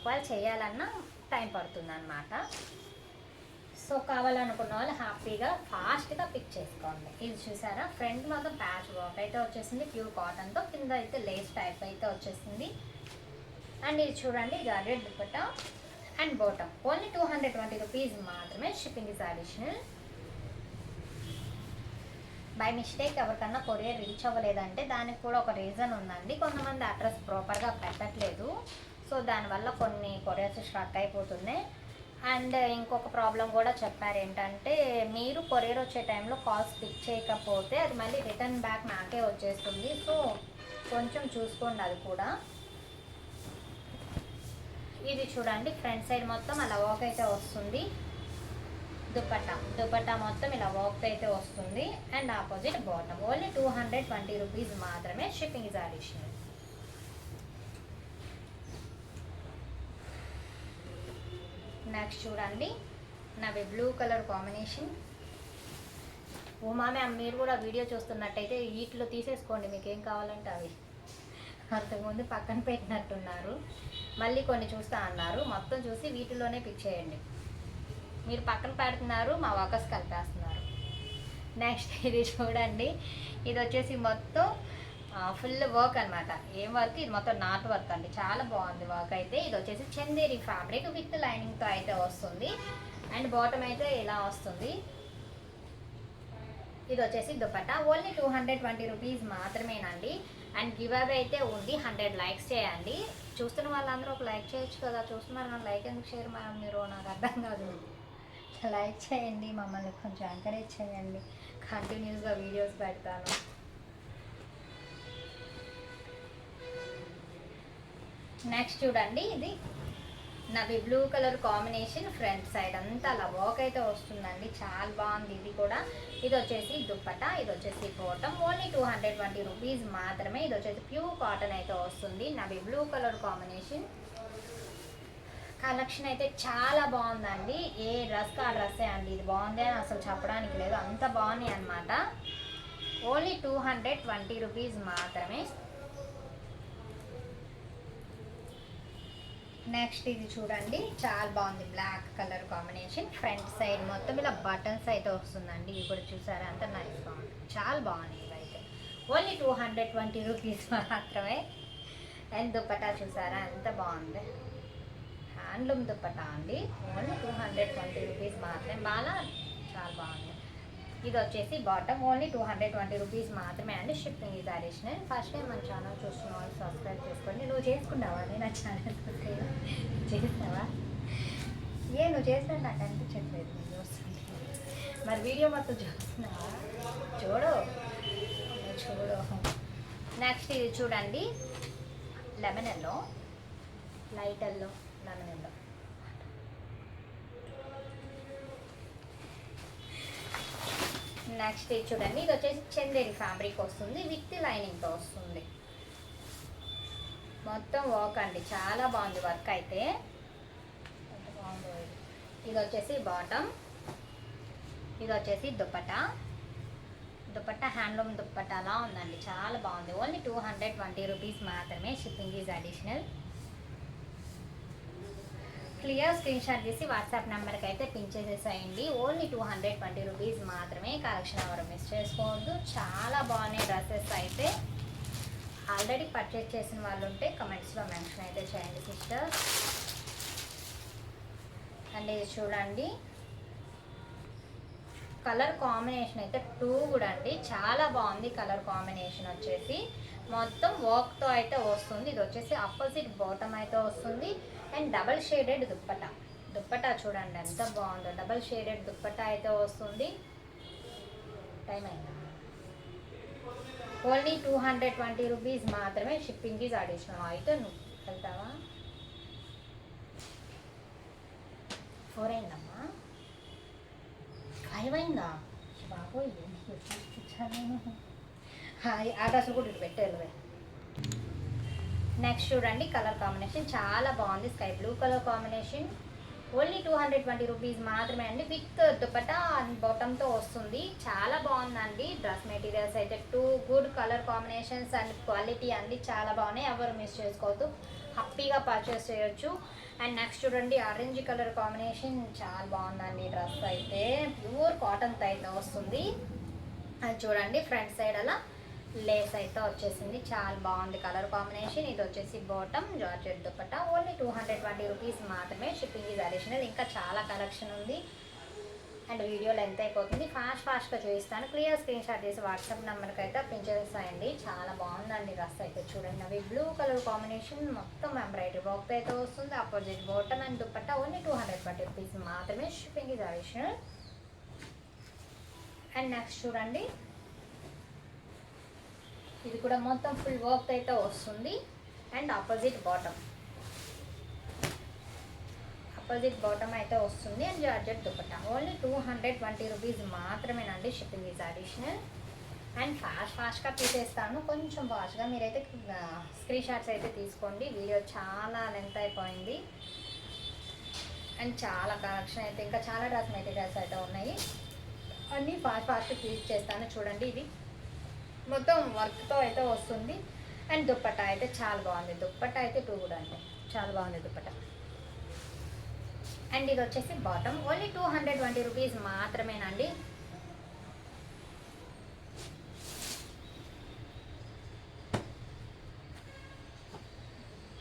వాళ్ళు చేయాలన్నా టైం పడుతుంది అనమాట. సో కావాలనుకున్న వాళ్ళు హ్యాపీగా ఫాస్ట్గా పిక్ చేసుకోండి. ఇది చూసారా, ఫ్రంట్ మాత్రం ప్యాచ్ వర్క్ అయితే వచ్చేసింది ప్యూర్ కాటన్తో, కింద అయితే లేస్ టైప్ అయితే వచ్చేసింది. అండ్ ఇది చూడండి, georgette dupatta and bottom. Only 220 rupees మాత్రమే, shipping is additional. By mistake ఎవరికన్నా కొరియర్ రీచ్ అవ్వలేదంటే దానికి కూడా ఒక రీజన్ ఉందండి. కొంతమంది అడ్రస్ ప్రాపర్గా పెట్టట్లేదు, సో దానివల్ల కొన్ని కొరియర్స్ స్ట్రక్ అయిపోతున్నాయి. అండ్ ఇంకొక ప్రాబ్లం కూడా చెప్పారు, ఏంటంటే మీరు కొరియర్ వచ్చే టైంలో కాల్స్ పిక్ చేయకపోతే అది మళ్ళీ రిటర్న్ బ్యాక్ నాకే వచ్చేస్తుంది. సో కొంచెం చూసుకోండి అది కూడా. ఇది చూడండి, ఫ్రంట్ సైడ్ మొత్తం అలా వర్క్ అయితే వస్తుంది. దుపట్టా మొత్తం ఇలా వర్క్ అయితే వస్తుంది. And opposite bottom. Only 220 rupees మాత్రమే, షిప్పింగ్ ఇస్ అడిషనల్. నెక్స్ట్ చూడండి, నావి blue colour combination. Uma ma'am, మీరు కూడా వీడియో చూస్తున్నట్టయితే వీటిలో తీసేసుకోండి, మీకు ఏం కావాలంటే అవి. అంతకుముందు పక్కన పెట్టినట్టున్నారు, మళ్ళీ కొన్ని చూస్తా అన్నారు. మొత్తం చూసి వీటిలోనే పిక్ చేయండి. మీరు పక్కన పెడుతున్నారు, మా వర్కర్స్ కలిపేస్తున్నారు. నెక్స్ట్ ఇది చూడండి, ఇది వచ్చేసి మొత్తం ఫుల్ వర్క్ అనమాట. ఏం వర్క్, ఇది మొత్తం నాట్ వర్క్ అండి, చాలా బాగుంది వర్క్ అయితే. ఇది వచ్చేసి చందేరి ఫ్యాబ్రిక్ విత్ లైనింగ్తో అయితే వస్తుంది. అండ్ బాటమ్ అయితే ఇలా వస్తుంది. ఇది వచ్చేసి దుపట్టా. ఓన్లీ 220 రూపీస్ మాత్రమేనండి. అండ్ గివ్ అవే అయితే ఉంది, 100 లైక్స్ చేయండి. చూస్తున్న వాళ్ళందరూ ఒక లైక్ చేయొచ్చు కదా, చూస్తున్నారు నాకు లైక్ ఎందుకు షేర్ మేడం మీరు, నాకు అర్థం కాదు. లైక్ చేయండి, మమ్మల్ని కొంచెం ఎంకరేజ్ చేయండి, కంటిన్యూస్గా వీడియోస్ పెడతాను. నెక్స్ట్ చూడండి, ఇది navy blue colour combination. Front side అంతా అలా వర్క్ అయితే వస్తుందండి, చాలా బాగుంది ఇది కూడా. ఇది వచ్చేసి దుప్పట, ఇది వచ్చేసి బాటమ్. ఓన్లీ 220 రూపీస్ మాత్రమే. ఇది వచ్చేసి ప్యూర్ కాటన్ అయితే వస్తుంది. నవి బ్లూ కలర్ కాంబినేషన్. కలెక్షన్ అయితే చాలా బాగుందండి. ఏ డ్రెస్కి ఆ డ్రెస్సే అండి. ఇది బాగుంది అని అసలు చెప్పడానికి లేదు, అంత బాగున్నాయి అనమాట. ఓన్లీ 220 రూపీస్ మాత్రమే. నెక్స్ట్ ఇది చూడండి, చాలా బాగుంది. Black colour combination, front side మొత్తం ఇలా బటన్స్ అయితే వస్తుందండి. ఇది కూడా చూసారా, అంత నైస్గా ఉంది, చాలా బాగుంది. ఇవైతే ఓన్లీ 220 రూపీస్ మాత్రమే. అండ్ దుప్పటా చూసారా, ఎంత బాగుంది. హ్యాండ్లూమ్ దుప్పటా అండి. ఓన్లీ 220 రూపీస్ మాత్రమే. బాగా చాలా బాగుంది. ఇది వచ్చేసి బాటమ్, ఓన్లీ 220 రూపీస్ మాత్రమే అండి. షిప్పింగ్ ఇది అడిషనల్. ఫస్ట్ టైం మన ఛానల్ చూస్తున్న వాళ్ళు సబ్స్క్రైబ్ చేసుకోండి. నువ్వు చేసుకున్నావా? నేను నా ఛానల్ సబ్స్క్రైబ్ చేస్తావా? నువ్వు చేసినా నాకు అనిపించట్లేదు. నేను చూస్తుంది మరి వీడియో మొత్తం చూస్తున్నావా? చూడు. నెక్స్ట్ ఇది చూడండి, lemon yellow, light yellow, lemon yellow. Next ఇది చూడండి, ఇది వచ్చేసి చందేరి ఫ్యాబ్రిక్ వస్తుంది, విత్ లైనింగ్తో వస్తుంది. మొత్తం వర్క్ అండి, చాలా బాగుంది వర్క్ అయితే. ఇది వచ్చేసి బాటమ్, ఇది వచ్చేసి దుప్పటా. దుప్పట్టా హ్యాండ్లూమ్ దుప్పటాలా ఉందండి, చాలా బాగుంది. ఓన్లీ 220 రూపీస్ మాత్రమే. Shipping is additional. Clear screenshot తీసి వాట్సాప్ నెంబర్కి అయితే పిన్ చేసేసేయండి. ఓన్లీ 220 రూపీస్ మాత్రమే. కలెక్షన్ ఎవరు మిస్ చేసుకోవద్దు, చాలా బాగున్నాయి డ్రెస్సెస్ అయితే. ఆల్రెడీ పర్చేస్ చేసిన వాళ్ళు ఉంటే కమెంట్స్లో మెన్షన్ అయితే చేయండి సిస్టర్. అండ్ ఇది చూడండి, కలర్ కాంబినేషన్ అయితే 2 కూడా అండి, చాలా బాగుంది. కలర్ కాంబినేషన్ వచ్చేసి మొత్తం వర్క్తో అయితే వస్తుంది. ఇది వచ్చేసి ఆపోజిట్ బాటమ్ అయితే వస్తుంది. And double shaded dupatta. Dupatta చూడండి ఎంత బాగుందో, డబల్ షేడెడ్ దుప్పటా అయితే వస్తుంది. టైం అయిందా? ఓన్లీ 220 రూపీస్ మాత్రమే. Shipping is additional. అయితే నువ్వు వెళ్తావా? 4 అయిందమ్మా, 5 అయిందా? బాబోయ్, ఆ డ్రెస్సులు కూడా ఇటు పెట్టేది. నెక్స్ట్ చూడండి, కలర్ కాంబినేషన్ చాలా బాగుంది, sky blue colour combination. Only 220 rupees మాత్రమే అండి. విత్ దుపట్టా అండ్ బాటమ్తో వస్తుంది, చాలా బాగుందండి. డ్రెస్ మెటీరియల్స్ అయితే 2 good colour combinations and quality అండి, చాలా బాగున్నాయి. ఎవరు మిస్ చేసుకోవద్దు, హ్యాపీగా పర్చేస్ చేయొచ్చు. అండ్ నెక్స్ట్ చూడండి, ఆరెంజ్ కలర్ కాంబినేషన్ చాలా బాగుందండి. డ్రెస్ అయితే ప్యూర్ కాటన్తో అయితే వస్తుంది. అది చూడండి, ఫ్రంట్ సైడ్ అలా లేస్ అయితే వచ్చేసింది, చాలా బాగుంది కలర్ కాంబినేషన్. ఇది వచ్చేసి bottom, georgette dupatta. Only 220 rupees మాత్రమే. Shipping is additional. ఇంకా చాలా కలెక్షన్ ఉంది అండ్ వీడియో లెంత్ అయిపోతుంది. ఫాస్ట్గా చూపిస్తాను. క్లియర్ స్క్రీన్ షాట్ చేసి వాట్సాప్ నెంబర్కి అయితే పిన్ చేసేయండి. చాలా బాగుందండి డ్రెస్ అయితే. చూడండి, అవి బ్లూ కలర్ కాంబినేషన్, మొత్తం ఎంబ్రాయిడరీ వర్క్ అయితే వస్తుంది. Opposite bottom and dupatta. Only 220 rupees మాత్రమే. Shipping is additional. And next చూడండి, ఇది కూడా మొత్తం ఫుల్ వర్క్ అయితే వస్తుంది. అండ్ ఆపోజిట్ బాటమ్ అయితే వస్తుంది. And georgette dupatta. Only 220 rupees మాత్రమేనండి. Shipping is additional. అండ్ ఫాస్ట్గా తీసేస్తాను, కొంచెం ఫాస్ట్గా మీరైతే స్క్రీన్ షాట్స్ అయితే తీసుకోండి. వీడియో చాలా లెంత్ అయిపోయింది అండ్ చాలా కలెక్షన్ అయితే, ఇంకా చాలా డ్రెస్ మెటీరియల్స్ అయితే ఉన్నాయి. అన్నీ ఫాస్ట్గా తీసి చేస్తాను. చూడండి, ఇది మొత్తం వర్క్తో అయితే వస్తుంది. అండ్ దుప్పట్టా అయితే చాలా బాగుంది. దుప్పట్టా అయితే 2 కూడా అండి, చాలా బాగుంది దుప్పట్టా. అండ్ ఇది వచ్చేసి బాటమ్. ఓన్లీ 220 రూపీస్ మాత్రమేనండి.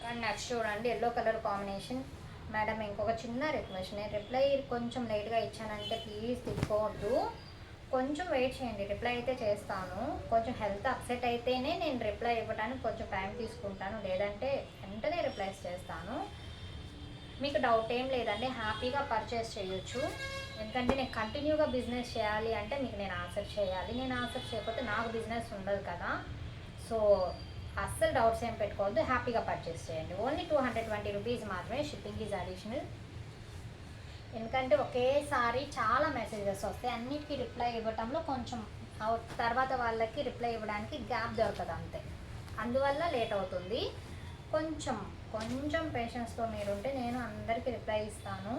అండ్ నెక్స్ట్ చూడండి, ఎల్లో కలర్ కాంబినేషన్. మేడం, ఇంకొక చిన్న రిక్వెస్ట్, నేను రిప్లై కొంచెం లేట్గా ఇచ్చానంటే ప్లీజ్ తీసుకోవద్దు, కొంచెం వెయిట్ చేయండి. రిప్లై అయితే చేస్తాను. కొంచెం హెల్త్ అప్సెట్ అయితేనే నేను రిప్లై ఇవ్వడానికి కొంచెం టైం తీసుకుంటాను, లేదంటే వెంటనే రిప్లైస్ చేస్తాను. మీకు డౌట్ ఏం లేదండి, హ్యాపీగా పర్చేస్ చేయొచ్చు. ఎందుకంటే నేను కంటిన్యూగా బిజినెస్ చేయాలి అంటే మీకు నేను ఆన్సర్ చేయాలి. నేను ఆన్సర్ చేయకపోతే నాకు బిజినెస్ ఉండదు కదా. సో అస్సలు డౌట్స్ ఏం పెట్టుకోవద్దు, హ్యాపీగా పర్చేస్ చేయండి. ఓన్లీ 220 రూపీస్ మాత్రమే. Shipping is additional. ఎందుకంటే ఒకేసారి చాలా మెసేజెస్ వస్తాయి, అన్నిటికీ రిప్లై ఇవ్వటంలో కొంచెం తర్వాత వాళ్ళకి రిప్లై ఇవ్వడానికి గ్యాప్ దొరకదు అంతే, అందువల్ల లేట్ అవుతుంది. కొంచెం కొంచెం పేషెన్స్తో మీరుంటే నేను అందరికీ రిప్లై ఇస్తాను.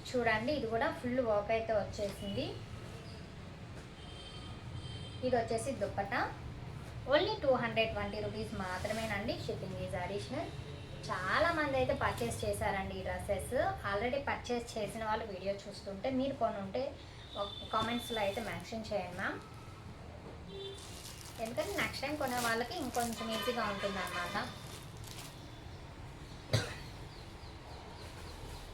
చూడండి ఇది కూడా ఫుల్ వర్క్ అయితే వచ్చేసింది. ఇది వచ్చేసి దుప్పటా. ఓన్లీ 220 రూపీస్ మాత్రమేనండి. Shipping is additional. చాలామంది అయితే పర్చేస్ చేశారండి ఈ డ్రెస్సెస్. ఆల్రెడీ పర్చేస్ చేసిన వాళ్ళు వీడియో చూస్తుంటే మీరు కొని ఉంటే కామెంట్స్లో అయితే మెన్షన్ చేయండి మ్యామ్. ఎందుకంటే నెక్స్ట్ టైం కొనే వాళ్ళకి ఇంకొంచెం ఈజీగా ఉంటుంది అన్నమాట.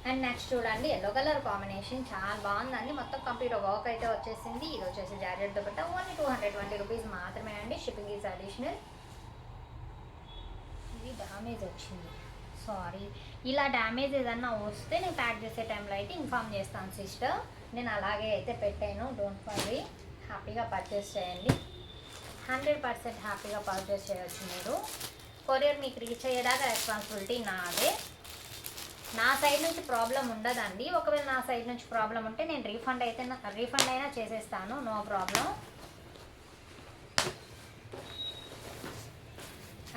అండ్ నెక్స్ట్ చూడండి ఎల్లో కలర్ కాంబినేషన్ చాలా బాగుందండి. మొత్తం కంప్లీట్ వర్క్ అయితే వచ్చేసింది. ఇది వచ్చేసి జార్జెట్ దుపట్టా. ఓన్లీ 220 రూపీస్ మాత్రమే అండి. Shipping is additional. ఇది డ్యామేజ్ వచ్చింది, సారీ. ఇలా డ్యామేజ్ ఏదన్నా వస్తే నేను ప్యాక్ చేసే టైంలో అయితే ఇన్ఫామ్ చేస్తాను సిస్టర్. నేను అలాగే అయితే పెట్టాను, డోంట్ వరీ. హ్యాపీగా పర్చేస్ చేయండి. 100% హ్యాపీగా పర్చేస్ చేయొచ్చు మీరు. కొరియర్ మీకు రీచ్ అయ్యేదాకా రెస్పాన్సిబిలిటీ నాదే. నా సైడ్ నుంచి ప్రాబ్లం ఉండదండి. ఒకవేళ నా సైడ్ నుంచి ప్రాబ్లం ఉంటే నేను రీఫండ్ అయినా చేసేస్తాను, నో ప్రాబ్లం.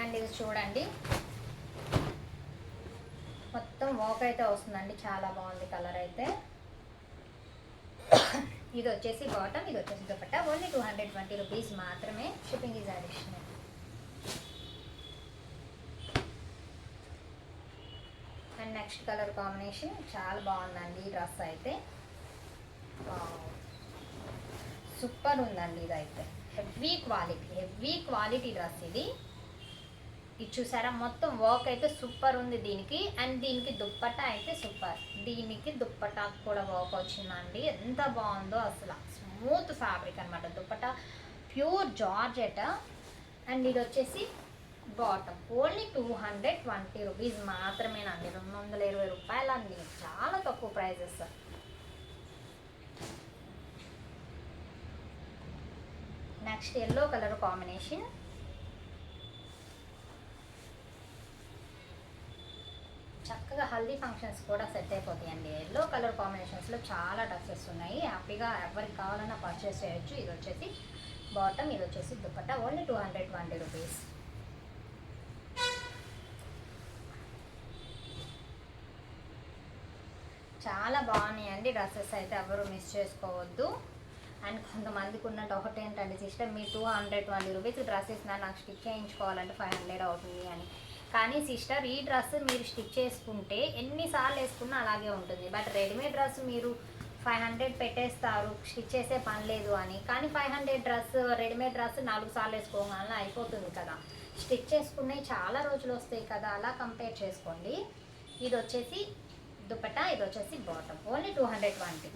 అండ్ ఇది చూడండి మొత్తం వర్క్ అయితే వస్తుందండి. చాలా బాగుంది కలర్ అయితే. ఇది వచ్చేసి బాటమ్, ఇది వచ్చేసి దుపట్టా. ఓన్లీ 220 రూపీస్ మాత్రమే. Shipping is additional. And next colour combination చాలా బాగుందండి ఈ డ్రెస్ అయితే. సూపర్ ఉందండి ఇదైతే. హెవీ క్వాలిటీ డ్రెస్ ఇది. ఇది చూసారా మొత్తం వర్క్ అయితే సూపర్ ఉంది దీనికి. అండ్ దీనికి దుప్పట్టా అయితే సూపర్. దీనికి దుప్పట్టా కూడా వర్క్ వచ్చిందండి. ఎంత బాగుందో అసలు. స్మూత్ ఫ్యాబ్రిక్ అనమాట దుప్పట్టా, ప్యూర్ జార్జెట్. అండ్ ఇది వచ్చేసి బాటమ్. ఓన్లీ 220 రూపీస్ మాత్రమేనండి. 220 రూపాయలండి, చాలా తక్కువ prices. Next yellow colour combination. చక్కగా హల్దీ ఫంక్షన్స్ కూడా సెట్ అయిపోతాయండి. ఎల్లో కలర్ కాంబినేషన్స్లో చాలా డ్రెస్సెస్ ఉన్నాయి. హ్యాపీగా ఎవరికి కావాలన్నా పర్చేస్ చేయొచ్చు. ఇది వచ్చేసి బాటమ్, ఇది వచ్చేసి దుపట్టా. Only 220 rupees. చాలా బాగున్నాయండి డ్రెస్సెస్ అయితే, ఎవరు మిస్ చేసుకోవద్దు. అండ్ కొంతమందికి ఉన్నట్టు ఒకటి ఏంటంటే సిస్టర్, మీ 220 రూపీస్ డ్రెస్ ఇస్తున్నారు, నాకు స్టిచ్ చేయించుకోవాలంటే 500 అవుతుంది అని. కానీ సిస్టర్ ఈ డ్రెస్ మీరు స్టిచ్ చేసుకుంటే ఎన్నిసార్లు వేసుకున్నా అలాగే ఉంటుంది. బట్ రెడీమేడ్ డ్రెస్ మీరు 500 పెట్టేస్తారు, స్టిచ్ చేసే పని లేదు అని. కానీ 500 డ్రెస్, రెడీమేడ్ డ్రెస్ 4 సార్లు వేసుకోగానే అయిపోతుంది కదా. స్టిచ్ చేసుకునే చాలా రోజులు వస్తాయి కదా, అలా కంపేర్ చేసుకోండి. ఇది వచ్చేసి దుపట్టా, ఇది వచ్చేసి బాటమ్. ఓన్లీ 220.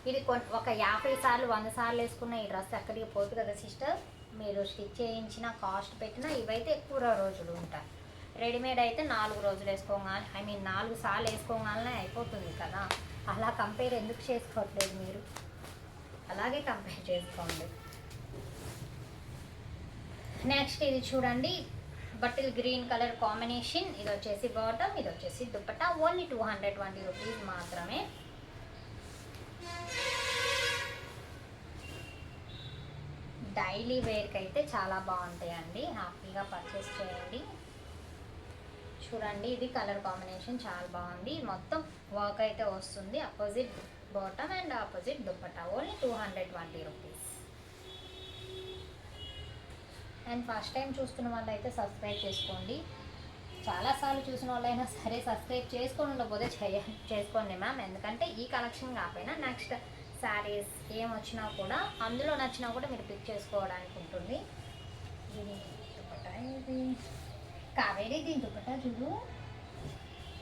ఇది ఒక 50 సార్లు 100 సార్లు వేసుకున్న ఈ డ్రెస్ ఎక్కడికి పోదు కదా సిస్టర్. మీరు స్టిచ్ చేయించిన కాస్ట్ పెట్టినా ఇవైతే ఎక్కువ రోజులు ఉంటాయి. రెడీమేడ్ అయితే 4 రోజులు వేసుకోగానే, 4 సార్లు వేసుకోగానే అయిపోతుంది కదా. అలా కంపేర్ ఎందుకు చేసుకోవట్లేదు మీరు? అలాగే కంపేర్ చేసుకోండి. నెక్స్ట్ ఇది చూడండి బటిల్ గ్రీన్ కలర్ కాంబినేషన్. ఇది వచ్చేసి బాటమ్, ఇది వచ్చేసి దుపట్టా. ఓన్లీ 220 రూపీస్ మాత్రమే. డైలీ వేర్కి అయితే చాలా బాగుంటాయండి. హ్యాపీగా పర్చేస్ చేయండి. చూడండి ఇది కలర్ కాంబినేషన్ చాలా బాగుంది. మొత్తం వర్క్ అయితే వస్తుంది. Opposite bottom and opposite dupatta. Only 220 rupees. And first time చూస్తున్న వాళ్ళు అయితే సబ్స్క్రైబ్ చేసుకోండి. చాలాసార్లు చూసిన వాళ్ళైనా సరే సబ్స్క్రైబ్ చేసుకొని ఉండకపోతే చేసుకోండి మ్యామ్. ఎందుకంటే ఈ కలెక్షన్ కాకపోయినా నెక్స్ట్ శారీస్ ఏం వచ్చినా కూడా, అందులో నచ్చినా కూడా మీరు పిక్ చేసుకోవడానికి ఉంటుంది. దీని దుపట్టా ఇది కావేరీ, దీని దుపట్టా చూడు.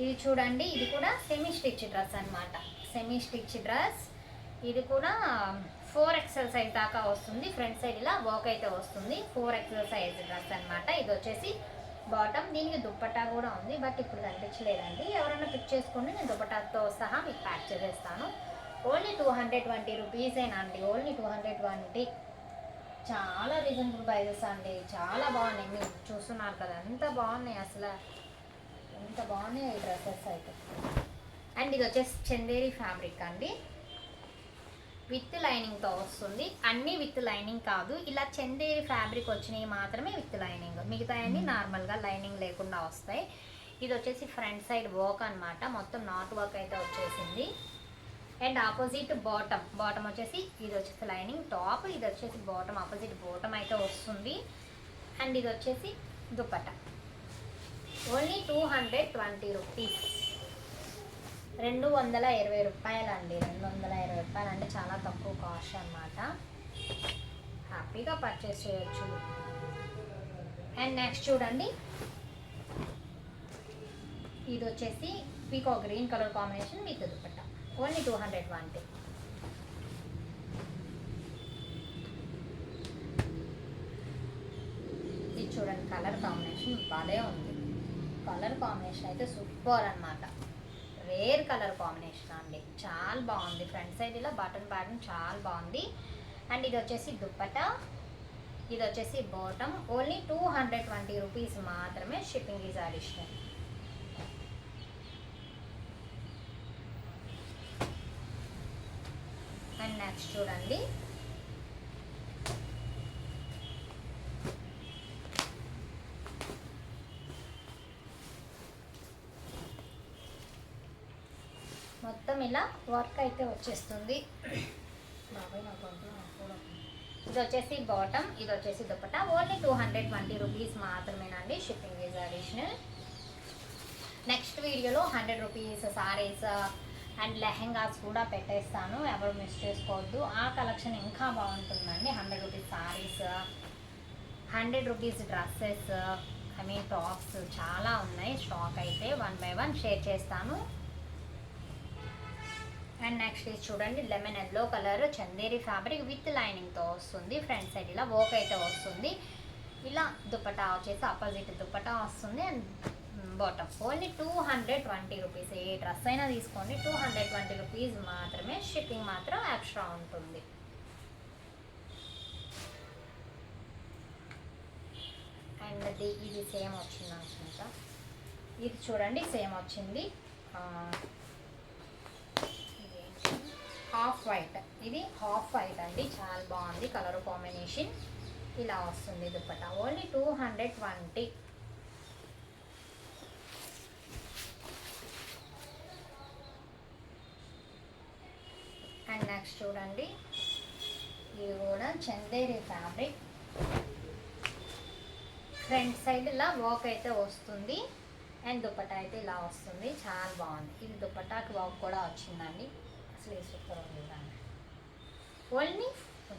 ఇది చూడండి, ఇది కూడా సెమీ స్టిచ్ డ్రెస్ అనమాట. Semi stitch dress. ఇది కూడా 4XL సైజ్ దాకా వస్తుంది. ఫ్రంట్ సైడ్ ఇలా వర్క్ అయితే వస్తుంది. 4XL సైజ్ డ్రెస్ అనమాట. ఇది వచ్చేసి బాటమ్. దీనికి దుపట్టా కూడా ఉంది, బట్ ఇప్పుడు కనిపించలేదండి. ఎవరైనా పిక్ చేసుకోండి, నేను దుపట్టాతో సహా మీకు ప్యాక్ చేసేస్తాను. ఓన్లీ 220 రూపీసేనండి. ఓన్లీ 220. చాలా రీజనబుల్ ప్రైజెస్ అండి. చాలా బాగున్నాయి, మీరు చూస్తున్నారు కదా ఎంత బాగున్నాయి అసలు. ఎంత బాగున్నాయి ఈ డ్రెస్సెస్ అయితే. అండ్ ఇది వచ్చేసి చందేరి ఫ్యాబ్రిక్ అండి. విత్ లైనింగ్తో వస్తుంది. అన్నీ విత్ లైనింగ్ కాదు, ఇలా చందేరి ఫ్యాబ్రిక్ వచ్చినవి మాత్రమే విత్ లైనింగ్, మిగతా అన్నీ నార్మల్గా లైనింగ్ లేకుండా వస్తాయి. ఇది వచ్చేసి ఫ్రంట్ సైడ్ వర్క్ అనమాట, మొత్తం నాట్ వర్క్ అయితే వచ్చేసింది. అండ్ ఆపోజిట్ బాటమ్ వచ్చేసి ఇది వచ్చేసి లైనింగ్ టాప్, ఇది వచ్చేసి బాటమ్, ఆపోజిట్ బాటమ్ అయితే వస్తుంది. అండ్ ఇది వచ్చేసి దుపట్టా. ఓన్లీ 220 రూపీస్, 220 రూపాయలు అండి. 220 రూపాయలు అంటే చాలా తక్కువ కాస్ట్ అనమాట, హ్యాపీగా పర్చేస్ చేయొచ్చు. అండ్ నెక్స్ట్ చూడండి, ఇది వచ్చేసి peacock green colour combination with dupatta, only 220. ఇది చూడండి, కలర్ కాంబినేషన్ భలే ఉంది. కలర్ కాంబినేషన్ అయితే సూపర్ అనమాట, రేర్ కలర్ కాంబినేషన్ అండి, చాలా బాగుంది. ఫ్రంట్ సైడ్ ఇలా బటన్ ప్యాటర్న్ చాలా బాగుంది. అండ్ ఇది వచ్చేసి దుపట్టా, ఇది వచ్చేసి బాటమ్, ఓన్లీ 220 రూపీస్ మాత్రమే, shipping is additional. And next చూడండి, మొత్తం ఇలా వర్క్ అయితే వచ్చేస్తుంది. ఇది వచ్చేసి బాటమ్, ఇది వచ్చేసి దుపట్టా, ఓన్లీ 220 రూపీస్ మాత్రమేనండి, షిప్పింగ్ ఈజ్ అడిషనల్. నెక్స్ట్ వీడియోలో 100 రూపీస్ సారీస్ అండ్ లెహెంగాస్ కూడా పెట్టేస్తాను, ఎవరు మిస్ చేసుకోవద్దు. ఆ కలెక్షన్ ఇంకా బాగుంటుందండి. 100 rupees saris, 100 rupees dresses, I mean tops చాలా ఉన్నాయి. స్టాక్ అయితే 1 by 1 షేర్ చేస్తాను. అండ్ నెక్స్ట్ ఇది చూడండి, lemon yellow colour Chanderi fabric with లైనింగ్తో వస్తుంది. ఫ్రంట్ సైడ్ ఇలా వర్క్ అయితే వస్తుంది. ఇలా దుపట్టా వచ్చేసి ఆపోజిట్ దుపట్టా వస్తుంది. And bottom only 220 rupees. A dress అయినా తీసుకోండి, 220 రూపీస్ మాత్రమే, షిప్పింగ్ మాత్రం ఎక్స్ట్రా ఉంటుంది. అండ్ ఇది సేమ్ వచ్చింది అనుకుంటా, ఇది చూడండి సేమ్ వచ్చింది, హాఫ్ వైట్. ఇది హాఫ్ వైట్ అండి, చాలా బాగుంది కలర్ కాంబినేషన్. ఇలా వస్తుంది దుపట్టా, ఓన్లీ 220. అండ్ నెక్స్ట్ చూడండి, ఇది కూడా చందేరి ఫ్యాబ్రిక్, ఫ్రంట్ సైడ్ ఇలా వర్క్ అయితే వస్తుంది. అండ్ దుపట్టా అయితే ఇలా వస్తుంది, చాలా బాగుంది. ఇది దుపట్టాకి వర్క్ కూడా వచ్చిందండి, అసలు సూపర్ ఉంది. Only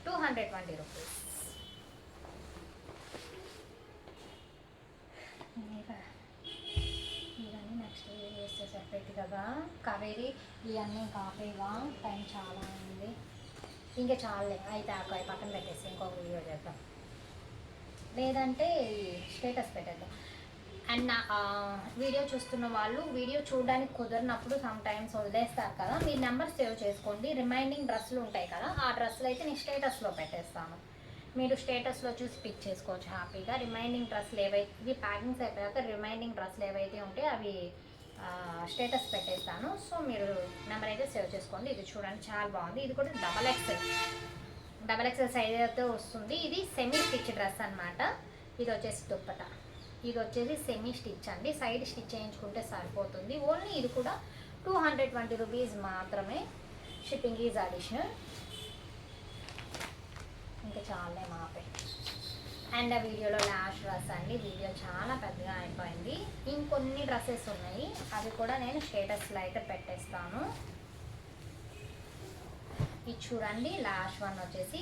220 rupees. ఇవన్నీ నెక్స్ట్ వేస్తే సెపరేట్ కదా, కావేరి ఇవన్నీ కాపేగా, టైం చాలా ఉంది. ఇంకా చాలే అయితే అవి పక్కన పెట్టేసి ఇంకొక వీడియో చేద్దాం, లేదంటే స్టేటస్ పెట్టేద్దాం. అండ్ నా వీడియో చూస్తున్న వాళ్ళు వీడియో చూడడానికి కుదరినప్పుడు సమ్ టైమ్స్ వదిలేస్తారు కదా, మీ నెంబర్ సేవ్ చేసుకోండి. రిమైనింగ్ డ్రెస్సులు ఉంటాయి కదా, ఆ డ్రెస్సులు అయితే నేను స్టేటస్లో పెట్టేస్తాను, మీరు స్టేటస్లో చూసి పిక్ చేసుకోవచ్చు హ్యాపీగా. రిమైనింగ్ డ్రెస్సులు ఏవైతే, ఇవి ప్యాకింగ్స్ అయిపోయాక రిమైనింగ్ డ్రెస్సులు ఏవైతే ఉంటే అవి స్టేటస్ పెట్టేస్తాను. సో మీరు నెంబర్ అయితే సేవ్ చేసుకోండి. ఇది చూడండి చాలా బాగుంది, ఇది కూడా డబల్ ఎక్సెల్ సైజ్ అయితే వస్తుంది. ఇది సెమీ స్టిచ్ డ్రెస్ అనమాట. ఇది వచ్చేసి దుపట్టా, ఇది వచ్చేసి సెమీ స్టిచ్ అండి, సైడ్ స్టిచ్ చేయించుకుంటే సరిపోతుంది. ఓన్లీ ఇది కూడా 220 రూపీస్ మాత్రమే, షిప్పింగ్ ఈజ్ అడిషనల్. ఇంకా చాలే మాపే. అండ్ ఆ వీడియోలో లాస్ట్ డ్రెస్ అండి, వీడియో చాలా పెద్దగా అయిపోయింది. ఇంకొన్ని డ్రెస్సెస్ ఉన్నాయి, అవి కూడా నేను స్టేటస్లో అయితే పెట్టేస్తాను. ఇది చూడండి, లాస్ట్ వన్ వచ్చేసి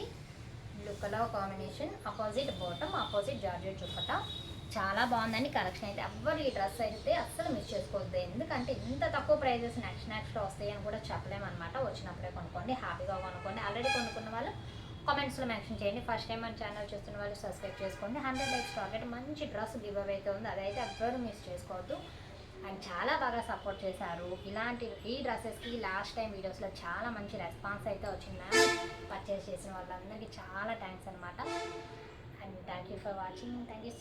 blue colour combination, opposite bottom, opposite georgette dupatta, చాలా బాగుందండి కలెక్షన్ అయితే. ఎవ్వరు ఈ డ్రెస్ అయితే అస్సలు మిస్ చేసుకోవద్దు, ఎందుకంటే ఇంత తక్కువ ప్రైజెస్ నెక్స్ట్ వస్తాయి అని కూడా చెప్పలేమన్నమాట. వచ్చినప్పుడే కొనుక్కోండి, హ్యాపీగా కొనుక్కోండి. ఆల్రెడీ కొనుక్కున్న వాళ్ళు కామెంట్స్లో మెన్షన్ చేయండి. ఫస్ట్ టైం మన ఛానల్ చూస్తున్న వాళ్ళు సబ్స్క్రైబ్ చేసుకోండి. 100 లైక్స్ టార్గెట్, మంచి డ్రెస్ గివ్ అవే అయితే ఉంది, అదైతే ఎవ్వరు మిస్ చేసుకోవద్దు. అండ్ చాలా బాగా సపోర్ట్ చేశారు. ఇలాంటి ఈ డ్రెస్సెస్కి లాస్ట్ టైం వీడియోస్లో చాలా మంచి రెస్పాన్స్ అయితే వచ్చింది. పర్చేస్ చేసిన వాళ్ళందరికీ చాలా థ్యాంక్స్ అనమాట. And thank you for watching. Thank you.